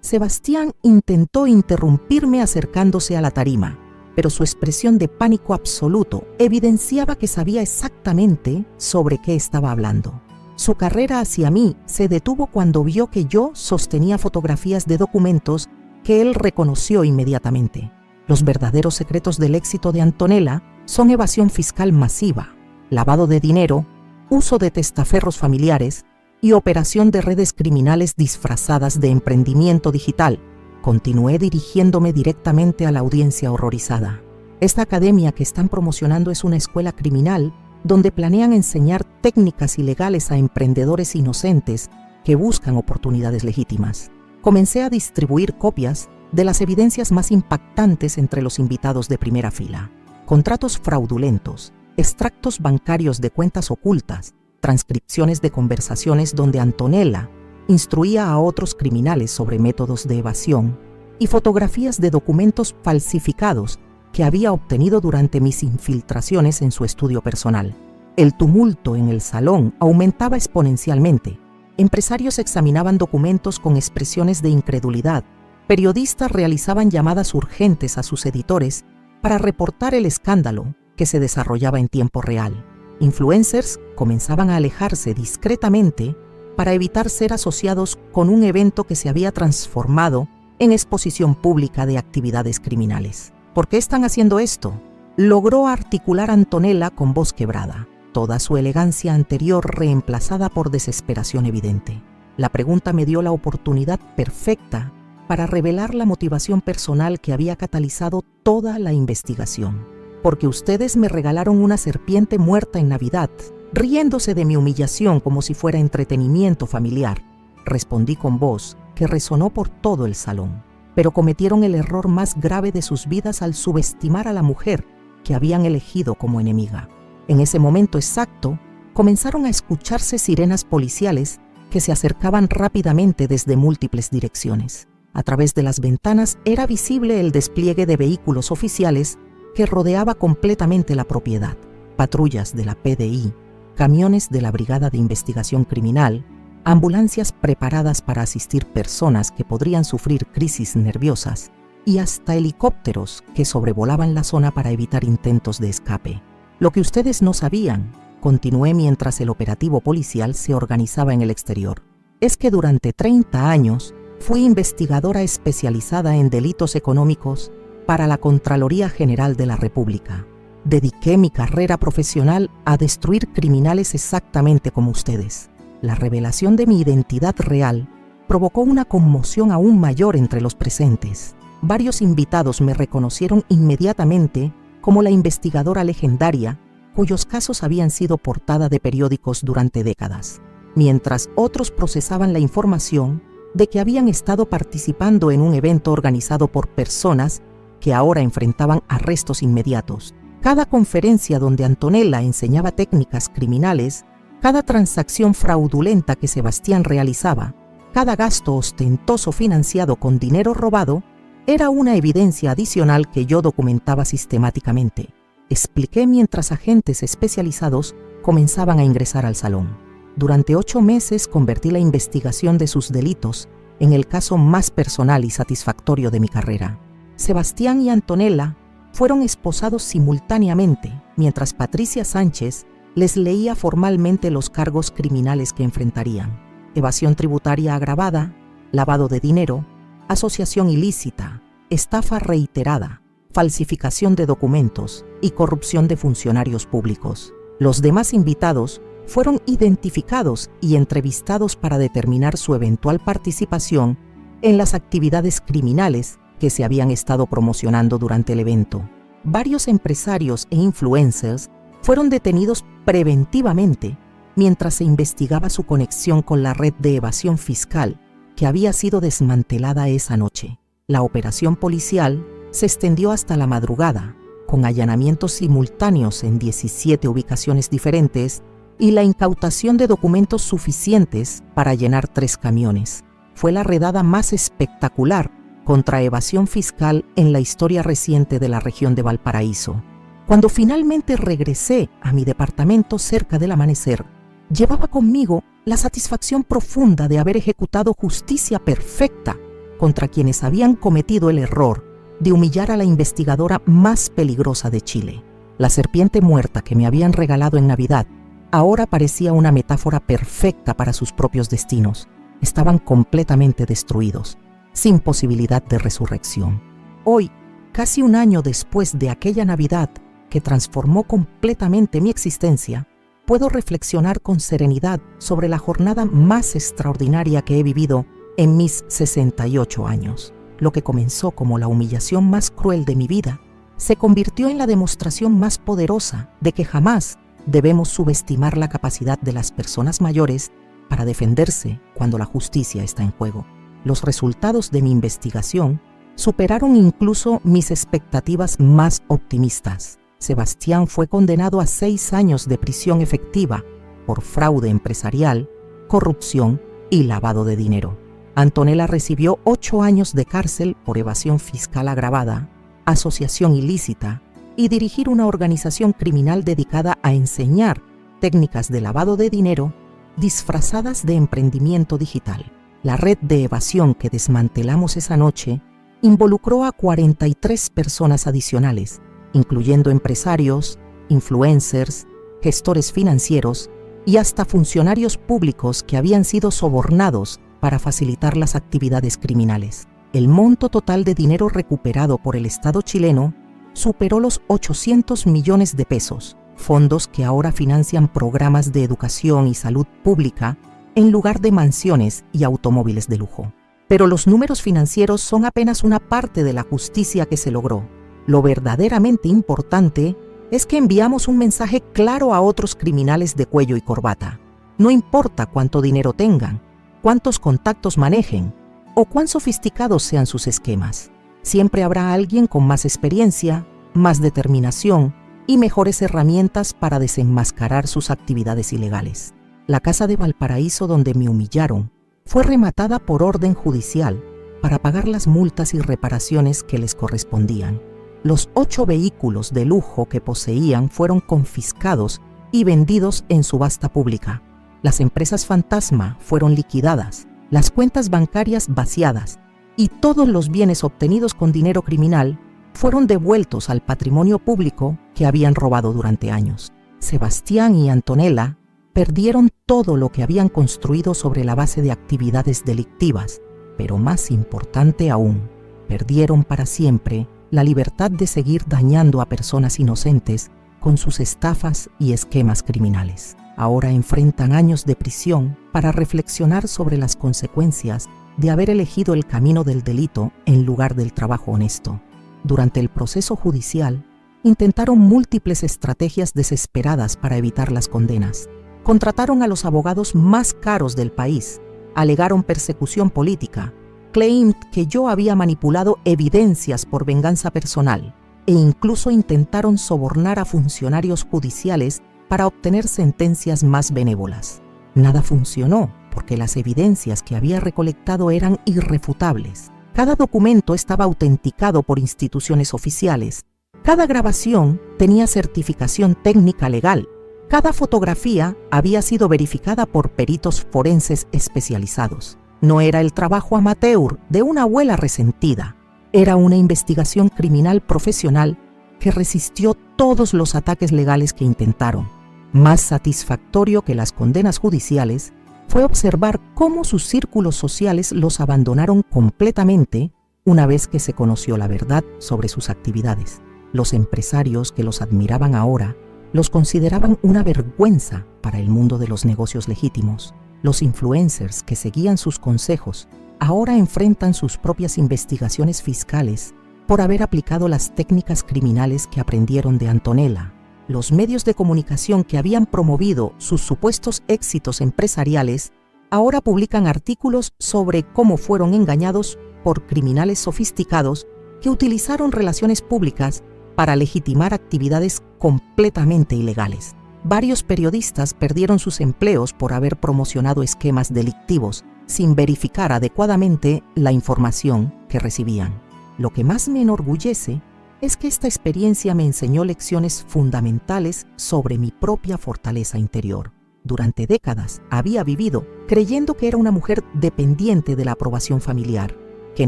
Sebastián intentó interrumpirme acercándose a la tarima, pero su expresión de pánico absoluto evidenciaba que sabía exactamente sobre qué estaba hablando. Su carrera hacia mí se detuvo cuando vio que yo sostenía fotografías de documentos que él reconoció inmediatamente. Los verdaderos secretos del éxito de Antonella son evasión fiscal masiva, lavado de dinero, uso de testaferros familiares y operación de redes criminales disfrazadas de emprendimiento digital. Continué dirigiéndome directamente a la audiencia horrorizada. Esta academia que están promocionando es una escuela criminal donde planean enseñar técnicas ilegales a emprendedores inocentes que buscan oportunidades legítimas. Comencé a distribuir copias de las evidencias más impactantes entre los invitados de primera fila. Contratos fraudulentos, extractos bancarios de cuentas ocultas, transcripciones de conversaciones donde Antonella instruía a otros criminales sobre métodos de evasión y fotografías de documentos falsificados que había obtenido durante mis infiltraciones en su estudio personal. El tumulto en el salón aumentaba exponencialmente. Empresarios examinaban documentos con expresiones de incredulidad. Periodistas realizaban llamadas urgentes a sus editores para reportar el escándalo que se desarrollaba en tiempo real. Influencers comenzaban a alejarse discretamente para evitar ser asociados con un evento que se había transformado en exposición pública de actividades criminales. ¿Por qué están haciendo esto? Logró articular Antonella con voz quebrada, toda su elegancia anterior reemplazada por desesperación evidente. La pregunta me dio la oportunidad perfecta para revelar la motivación personal que había catalizado toda la investigación. Porque ustedes me regalaron una serpiente muerta en Navidad, riéndose de mi humillación como si fuera entretenimiento familiar. Respondí con voz que resonó por todo el salón. Pero cometieron el error más grave de sus vidas al subestimar a la mujer que habían elegido como enemiga. En ese momento exacto, comenzaron a escucharse sirenas policiales que se acercaban rápidamente desde múltiples direcciones. A través de las ventanas era visible el despliegue de vehículos oficiales que rodeaba completamente la propiedad, patrullas de la PDI, camiones de la Brigada de Investigación Criminal, ambulancias preparadas para asistir personas que podrían sufrir crisis nerviosas y hasta helicópteros que sobrevolaban la zona para evitar intentos de escape. Lo que ustedes no sabían, continué mientras el operativo policial se organizaba en el exterior, es que durante 30 años fui investigadora especializada en delitos económicos para la Contraloría General de la República. Dediqué mi carrera profesional a destruir criminales exactamente como ustedes. La revelación de mi identidad real provocó una conmoción aún mayor entre los presentes. Varios invitados me reconocieron inmediatamente como la investigadora legendaria cuyos casos habían sido portada de periódicos durante décadas, mientras otros procesaban la información de que habían estado participando en un evento organizado por personas que ahora enfrentaban arrestos inmediatos. Cada conferencia donde Antonella enseñaba técnicas criminales, cada transacción fraudulenta que Sebastián realizaba, cada gasto ostentoso financiado con dinero robado, Era una evidencia adicional que yo documentaba sistemáticamente. Expliqué mientras agentes especializados comenzaban a ingresar al salón. Durante 8 meses convertí la investigación de sus delitos en el caso más personal y satisfactorio de mi carrera. Sebastián y Antonella fueron esposados simultáneamente, mientras Patricia Sánchez les leía formalmente los cargos criminales que enfrentarían: evasión tributaria agravada, lavado de dinero, asociación ilícita, estafa reiterada, falsificación de documentos y corrupción de funcionarios públicos. Los demás invitados fueron identificados y entrevistados para determinar su eventual participación en las actividades criminales que se habían estado promocionando durante el evento. Varios empresarios e influencers fueron detenidos preventivamente mientras se investigaba su conexión con la red de evasión fiscal que había sido desmantelada esa noche. La operación policial se extendió hasta la madrugada, con allanamientos simultáneos en 17 ubicaciones diferentes y la incautación de documentos suficientes para llenar 3 camiones. Fue la redada más espectacular contra evasión fiscal en la historia reciente de la región de Valparaíso. Cuando finalmente regresé a mi departamento cerca del amanecer, llevaba conmigo la satisfacción profunda de haber ejecutado justicia perfecta contra quienes habían cometido el error de humillar a la investigadora más peligrosa de Chile. La serpiente muerta que me habían regalado en Navidad ahora parecía una metáfora perfecta para sus propios destinos. Estaban completamente destruidos, sin posibilidad de resurrección. Hoy, casi un año después de aquella Navidad que transformó completamente mi existencia, puedo reflexionar con serenidad sobre la jornada más extraordinaria que he vivido en mis 68 años. Lo que comenzó como la humillación más cruel de mi vida se convirtió en la demostración más poderosa de que jamás debemos subestimar la capacidad de las personas mayores para defenderse cuando la justicia está en juego. Los resultados de mi investigación superaron incluso mis expectativas más optimistas. Sebastián fue condenado a 6 años de prisión efectiva por fraude empresarial, corrupción y lavado de dinero. Antonella recibió 8 años de cárcel por evasión fiscal agravada, asociación ilícita y dirigir una organización criminal dedicada a enseñar técnicas de lavado de dinero disfrazadas de emprendimiento digital. La red de evasión que desmantelamos esa noche involucró a 43 personas adicionales, incluyendo empresarios, influencers, gestores financieros y hasta funcionarios públicos que habían sido sobornados para facilitar las actividades criminales. El monto total de dinero recuperado por el Estado chileno superó los 800 millones de pesos, fondos que ahora financian programas de educación y salud pública en lugar de mansiones y automóviles de lujo. Pero los números financieros son apenas una parte de la justicia que se logró. Lo verdaderamente importante es que enviamos un mensaje claro a otros criminales de cuello y corbata. No importa cuánto dinero tengan, cuántos contactos manejen o cuán sofisticados sean sus esquemas. Siempre habrá alguien con más experiencia, más determinación y mejores herramientas para desenmascarar sus actividades ilegales. La casa de Valparaíso donde me humillaron fue rematada por orden judicial para pagar las multas y reparaciones que les correspondían. Los 8 vehículos de lujo que poseían fueron confiscados y vendidos en subasta pública. Las empresas fantasma fueron liquidadas, las cuentas bancarias vaciadas y todos los bienes obtenidos con dinero criminal fueron devueltos al patrimonio público que habían robado durante años. Sebastián y Antonella perdieron todo lo que habían construido sobre la base de actividades delictivas, pero más importante aún, perdieron para siempre la libertad de seguir dañando a personas inocentes con sus estafas y esquemas criminales. Ahora enfrentan años de prisión para reflexionar sobre las consecuencias de haber elegido el camino del delito en lugar del trabajo honesto. Durante el proceso judicial, intentaron múltiples estrategias desesperadas para evitar las condenas. Contrataron a los abogados más caros del país, alegaron persecución política, claimed que yo había manipulado evidencias por venganza personal e incluso intentaron sobornar a funcionarios judiciales para obtener sentencias más benévolas. Nada funcionó porque las evidencias que había recolectado eran irrefutables. Cada documento estaba autenticado por instituciones oficiales. Cada grabación tenía certificación técnica legal. Cada fotografía había sido verificada por peritos forenses especializados. No era el trabajo amateur de una abuela resentida. Era una investigación criminal profesional que resistió todos los ataques legales que intentaron. Más satisfactorio que las condenas judiciales fue observar cómo sus círculos sociales los abandonaron completamente una vez que se conoció la verdad sobre sus actividades. Los empresarios que los admiraban ahora los consideraban una vergüenza para el mundo de los negocios legítimos. Los influencers que seguían sus consejos ahora enfrentan sus propias investigaciones fiscales por haber aplicado las técnicas criminales que aprendieron de Antonella. Los medios de comunicación que habían promovido sus supuestos éxitos empresariales ahora publican artículos sobre cómo fueron engañados por criminales sofisticados que utilizaron relaciones públicas para legitimar actividades completamente ilegales. Varios periodistas perdieron sus empleos por haber promocionado esquemas delictivos sin verificar adecuadamente la información que recibían. Lo que más me enorgullece es que esta experiencia me enseñó lecciones fundamentales sobre mi propia fortaleza interior. Durante décadas había vivido creyendo que era una mujer dependiente de la aprobación familiar, que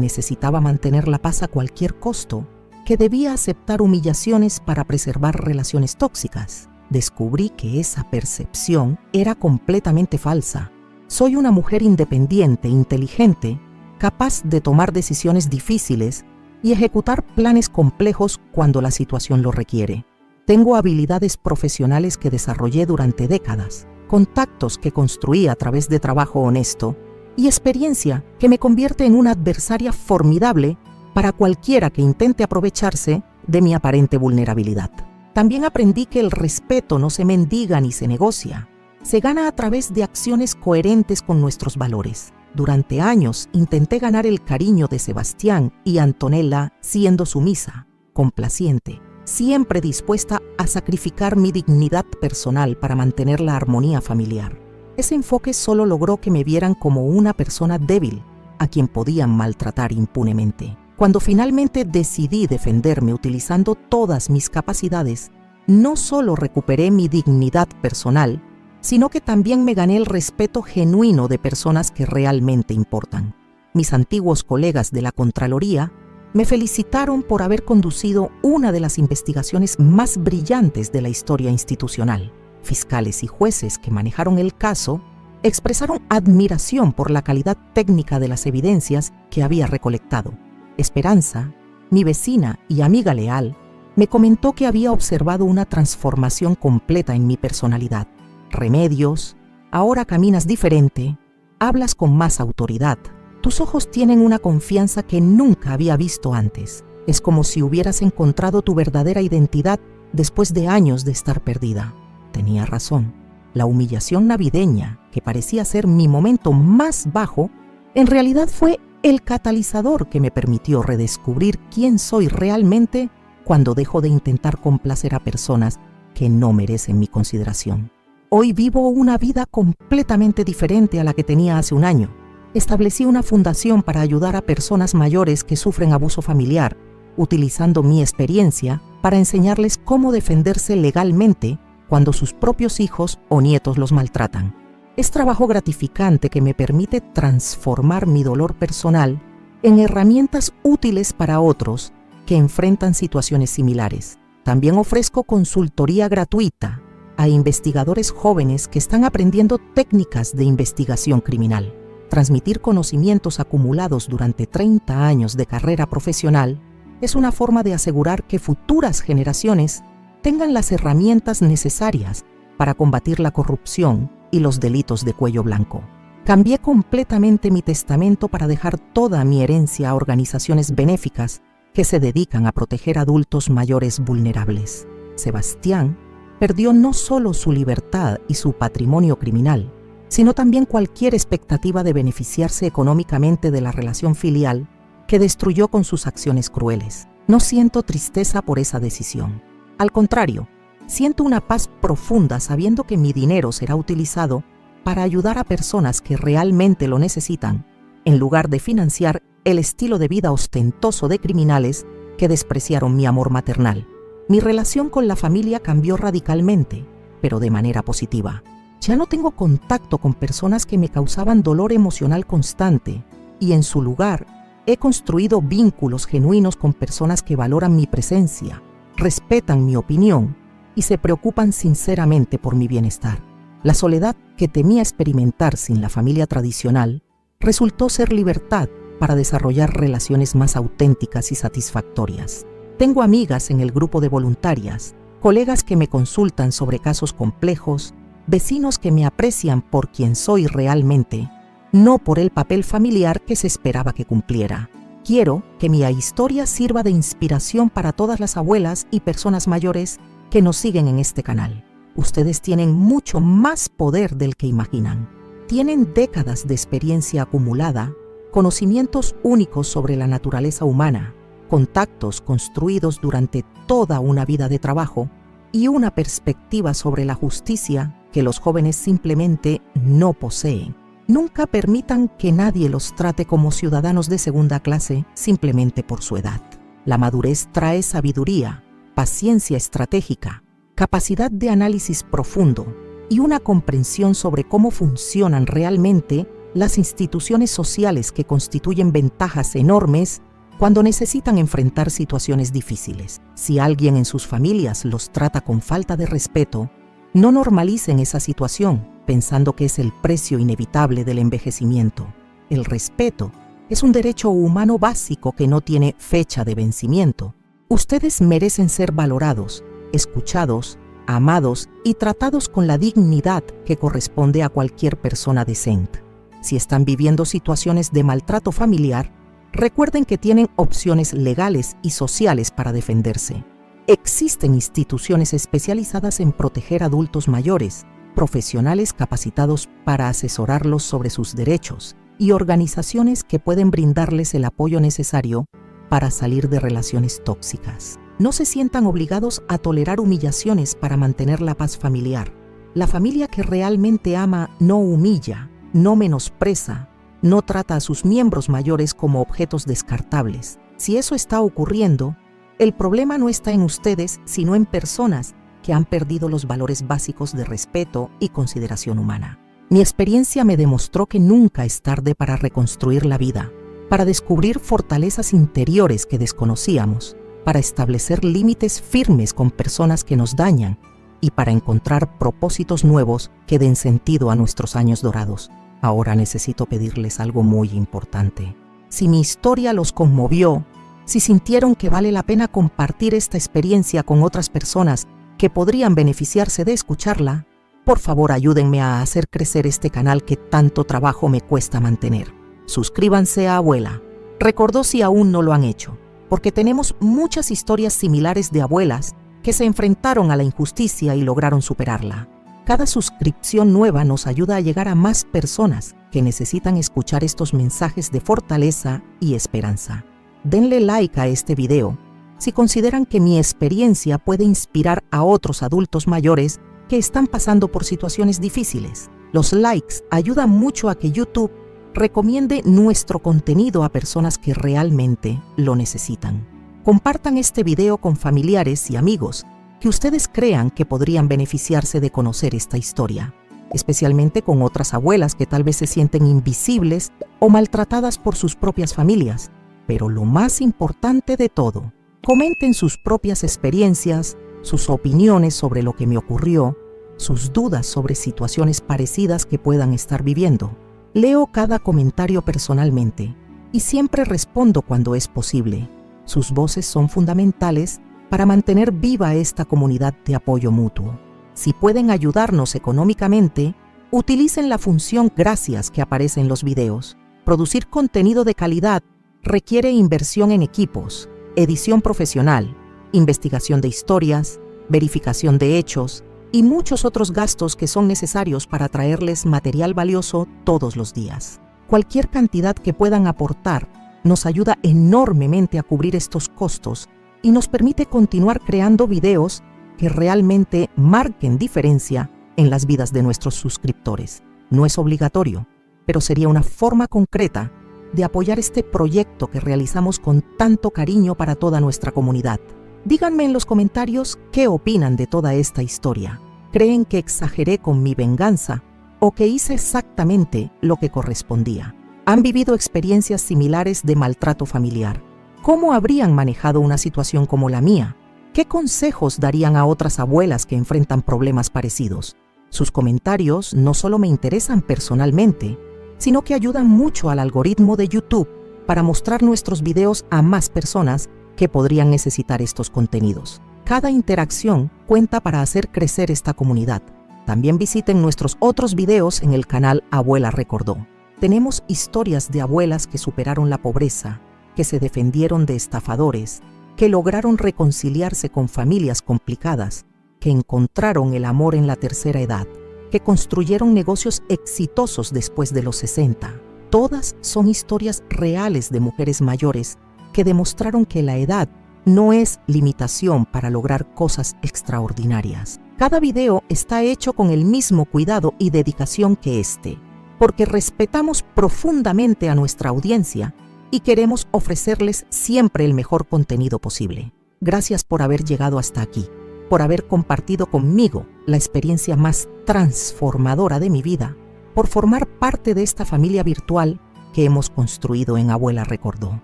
necesitaba mantener la paz a cualquier costo, que debía aceptar humillaciones para preservar relaciones tóxicas. Descubrí que esa percepción era completamente falsa. Soy una mujer independiente, inteligente, capaz de tomar decisiones difíciles y ejecutar planes complejos cuando la situación lo requiere. Tengo habilidades profesionales que desarrollé durante décadas, contactos que construí a través de trabajo honesto y experiencia que me convierte en una adversaria formidable para cualquiera que intente aprovecharse de mi aparente vulnerabilidad. También aprendí que el respeto no se mendiga ni se negocia. Se gana a través de acciones coherentes con nuestros valores. Durante años intenté ganar el cariño de Sebastián y Antonella siendo sumisa, complaciente, siempre dispuesta a sacrificar mi dignidad personal para mantener la armonía familiar. Ese enfoque solo logró que me vieran como una persona débil, a quien podían maltratar impunemente. Cuando finalmente decidí defenderme utilizando todas mis capacidades, no solo recuperé mi dignidad personal, sino que también me gané el respeto genuino de personas que realmente importan. Mis antiguos colegas de la Contraloría me felicitaron por haber conducido una de las investigaciones más brillantes de la historia institucional. Fiscales y jueces que manejaron el caso expresaron admiración por la calidad técnica de las evidencias que había recolectado. Esperanza, mi vecina y amiga leal, me comentó que había observado una transformación completa en mi personalidad. Remedios, ahora caminas diferente, hablas con más autoridad. Tus ojos tienen una confianza que nunca había visto antes. Es como si hubieras encontrado tu verdadera identidad después de años de estar perdida. Tenía razón. La humillación navideña, que parecía ser mi momento más bajo, en realidad fue el catalizador que me permitió redescubrir quién soy realmente cuando dejo de intentar complacer a personas que no merecen mi consideración. Hoy vivo una vida completamente diferente a la que tenía hace un año. Establecí una fundación para ayudar a personas mayores que sufren abuso familiar, utilizando mi experiencia para enseñarles cómo defenderse legalmente cuando sus propios hijos o nietos los maltratan. Es trabajo gratificante que me permite transformar mi dolor personal en herramientas útiles para otros que enfrentan situaciones similares. También ofrezco consultoría gratuita a investigadores jóvenes que están aprendiendo técnicas de investigación criminal. Transmitir conocimientos acumulados durante 30 años de carrera profesional es una forma de asegurar que futuras generaciones tengan las herramientas necesarias para combatir la corrupción y los delitos de cuello blanco. Cambié completamente mi testamento para dejar toda mi herencia a organizaciones benéficas que se dedican a proteger adultos mayores vulnerables. Sebastián perdió no solo su libertad y su patrimonio criminal, sino también cualquier expectativa de beneficiarse económicamente de la relación filial que destruyó con sus acciones crueles. No siento tristeza por esa decisión. Al contrario, siento una paz profunda sabiendo que mi dinero será utilizado para ayudar a personas que realmente lo necesitan, en lugar de financiar el estilo de vida ostentoso de criminales que despreciaron mi amor maternal. Mi relación con la familia cambió radicalmente, pero de manera positiva. Ya no tengo contacto con personas que me causaban dolor emocional constante y en su lugar he construido vínculos genuinos con personas que valoran mi presencia, respetan mi opinión y se preocupan sinceramente por mi bienestar. La soledad que temía experimentar sin la familia tradicional resultó ser libertad para desarrollar relaciones más auténticas y satisfactorias. Tengo amigas en el grupo de voluntarias, colegas que me consultan sobre casos complejos, vecinos que me aprecian por quien soy realmente, no por el papel familiar que se esperaba que cumpliera. Quiero que mi historia sirva de inspiración para todas las abuelas y personas mayores que nos siguen en este canal. Ustedes tienen mucho más poder del que imaginan. Tienen décadas de experiencia acumulada, conocimientos únicos sobre la naturaleza humana, contactos construidos durante toda una vida de trabajo y una perspectiva sobre la justicia que los jóvenes simplemente no poseen. Nunca permitan que nadie los trate como ciudadanos de segunda clase simplemente por su edad. La madurez trae sabiduría, paciencia estratégica, capacidad de análisis profundo y una comprensión sobre cómo funcionan realmente las instituciones sociales que constituyen ventajas enormes cuando necesitan enfrentar situaciones difíciles. Si alguien en sus familias los trata con falta de respeto, no normalicen esa situación pensando que es el precio inevitable del envejecimiento. El respeto es un derecho humano básico que no tiene fecha de vencimiento. Ustedes merecen ser valorados, escuchados, amados y tratados con la dignidad que corresponde a cualquier persona decente. Si están viviendo situaciones de maltrato familiar, recuerden que tienen opciones legales y sociales para defenderse. Existen instituciones especializadas en proteger adultos mayores, profesionales capacitados para asesorarlos sobre sus derechos y organizaciones que pueden brindarles el apoyo necesario para salir de relaciones tóxicas. No se sientan obligados a tolerar humillaciones para mantener la paz familiar. La familia que realmente ama no humilla, no menospreza, no trata a sus miembros mayores como objetos descartables. Si eso está ocurriendo, el problema no está en ustedes, sino en personas que han perdido los valores básicos de respeto y consideración humana. Mi experiencia me demostró que nunca es tarde para reconstruir la vida, para descubrir fortalezas interiores que desconocíamos, para establecer límites firmes con personas que nos dañan y para encontrar propósitos nuevos que den sentido a nuestros años dorados. Ahora necesito pedirles algo muy importante. Si mi historia los conmovió, si sintieron que vale la pena compartir esta experiencia con otras personas que podrían beneficiarse de escucharla, por favor ayúdenme a hacer crecer este canal que tanto trabajo me cuesta mantener. Suscríbanse a Abuela. Recordó si aún no lo han hecho, porque tenemos muchas historias similares de abuelas que se enfrentaron a la injusticia y lograron superarla. Cada suscripción nueva nos ayuda a llegar a más personas que necesitan escuchar estos mensajes de fortaleza y esperanza. Denle like a este video si consideran que mi experiencia puede inspirar a otros adultos mayores que están pasando por situaciones difíciles. Los likes ayudan mucho a que YouTube recomiende nuestro contenido a personas que realmente lo necesitan. Compartan este video con familiares y amigos que ustedes crean que podrían beneficiarse de conocer esta historia, especialmente con otras abuelas que tal vez se sienten invisibles o maltratadas por sus propias familias. Pero lo más importante de todo, comenten sus propias experiencias, sus opiniones sobre lo que me ocurrió, sus dudas sobre situaciones parecidas que puedan estar viviendo. Leo cada comentario personalmente y siempre respondo cuando es posible. Sus voces son fundamentales para mantener viva esta comunidad de apoyo mutuo. Si pueden ayudarnos económicamente, utilicen la función Gracias que aparece en los videos. Producir contenido de calidad requiere inversión en equipos, edición profesional, investigación de historias, verificación de hechos y muchos otros gastos que son necesarios para traerles material valioso todos los días. Cualquier cantidad que puedan aportar nos ayuda enormemente a cubrir estos costos y nos permite continuar creando videos que realmente marquen diferencia en las vidas de nuestros suscriptores. No es obligatorio, pero sería una forma concreta de apoyar este proyecto que realizamos con tanto cariño para toda nuestra comunidad. Díganme en los comentarios qué opinan de toda esta historia. ¿Creen que exageré con mi venganza o que hice exactamente lo que correspondía? ¿Han vivido experiencias similares de maltrato familiar? ¿Cómo habrían manejado una situación como la mía? ¿Qué consejos darían a otras abuelas que enfrentan problemas parecidos? Sus comentarios no solo me interesan personalmente, sino que ayudan mucho al algoritmo de YouTube para mostrar nuestros videos a más personas que podrían necesitar estos contenidos. Cada interacción cuenta para hacer crecer esta comunidad. También visiten nuestros otros videos en el canal Abuela Recordó. Tenemos historias de abuelas que superaron la pobreza, que se defendieron de estafadores, que lograron reconciliarse con familias complicadas, que encontraron el amor en la tercera edad, que construyeron negocios exitosos después de los 60. Todas son historias reales de mujeres mayores que demostraron que la edad no es limitación para lograr cosas extraordinarias. Cada video está hecho con el mismo cuidado y dedicación que este, porque respetamos profundamente a nuestra audiencia y queremos ofrecerles siempre el mejor contenido posible. Gracias por haber llegado hasta aquí, por haber compartido conmigo la experiencia más transformadora de mi vida, por formar parte de esta familia virtual que hemos construido en Abuela Recordó.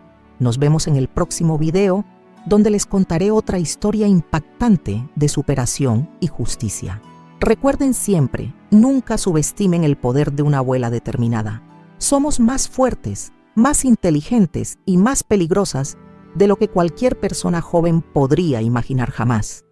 Nos vemos en el próximo video, donde les contaré otra historia impactante de superación y justicia. Recuerden siempre, nunca subestimen el poder de una abuela determinada. Somos más fuertes, más inteligentes y más peligrosas de lo que cualquier persona joven podría imaginar jamás.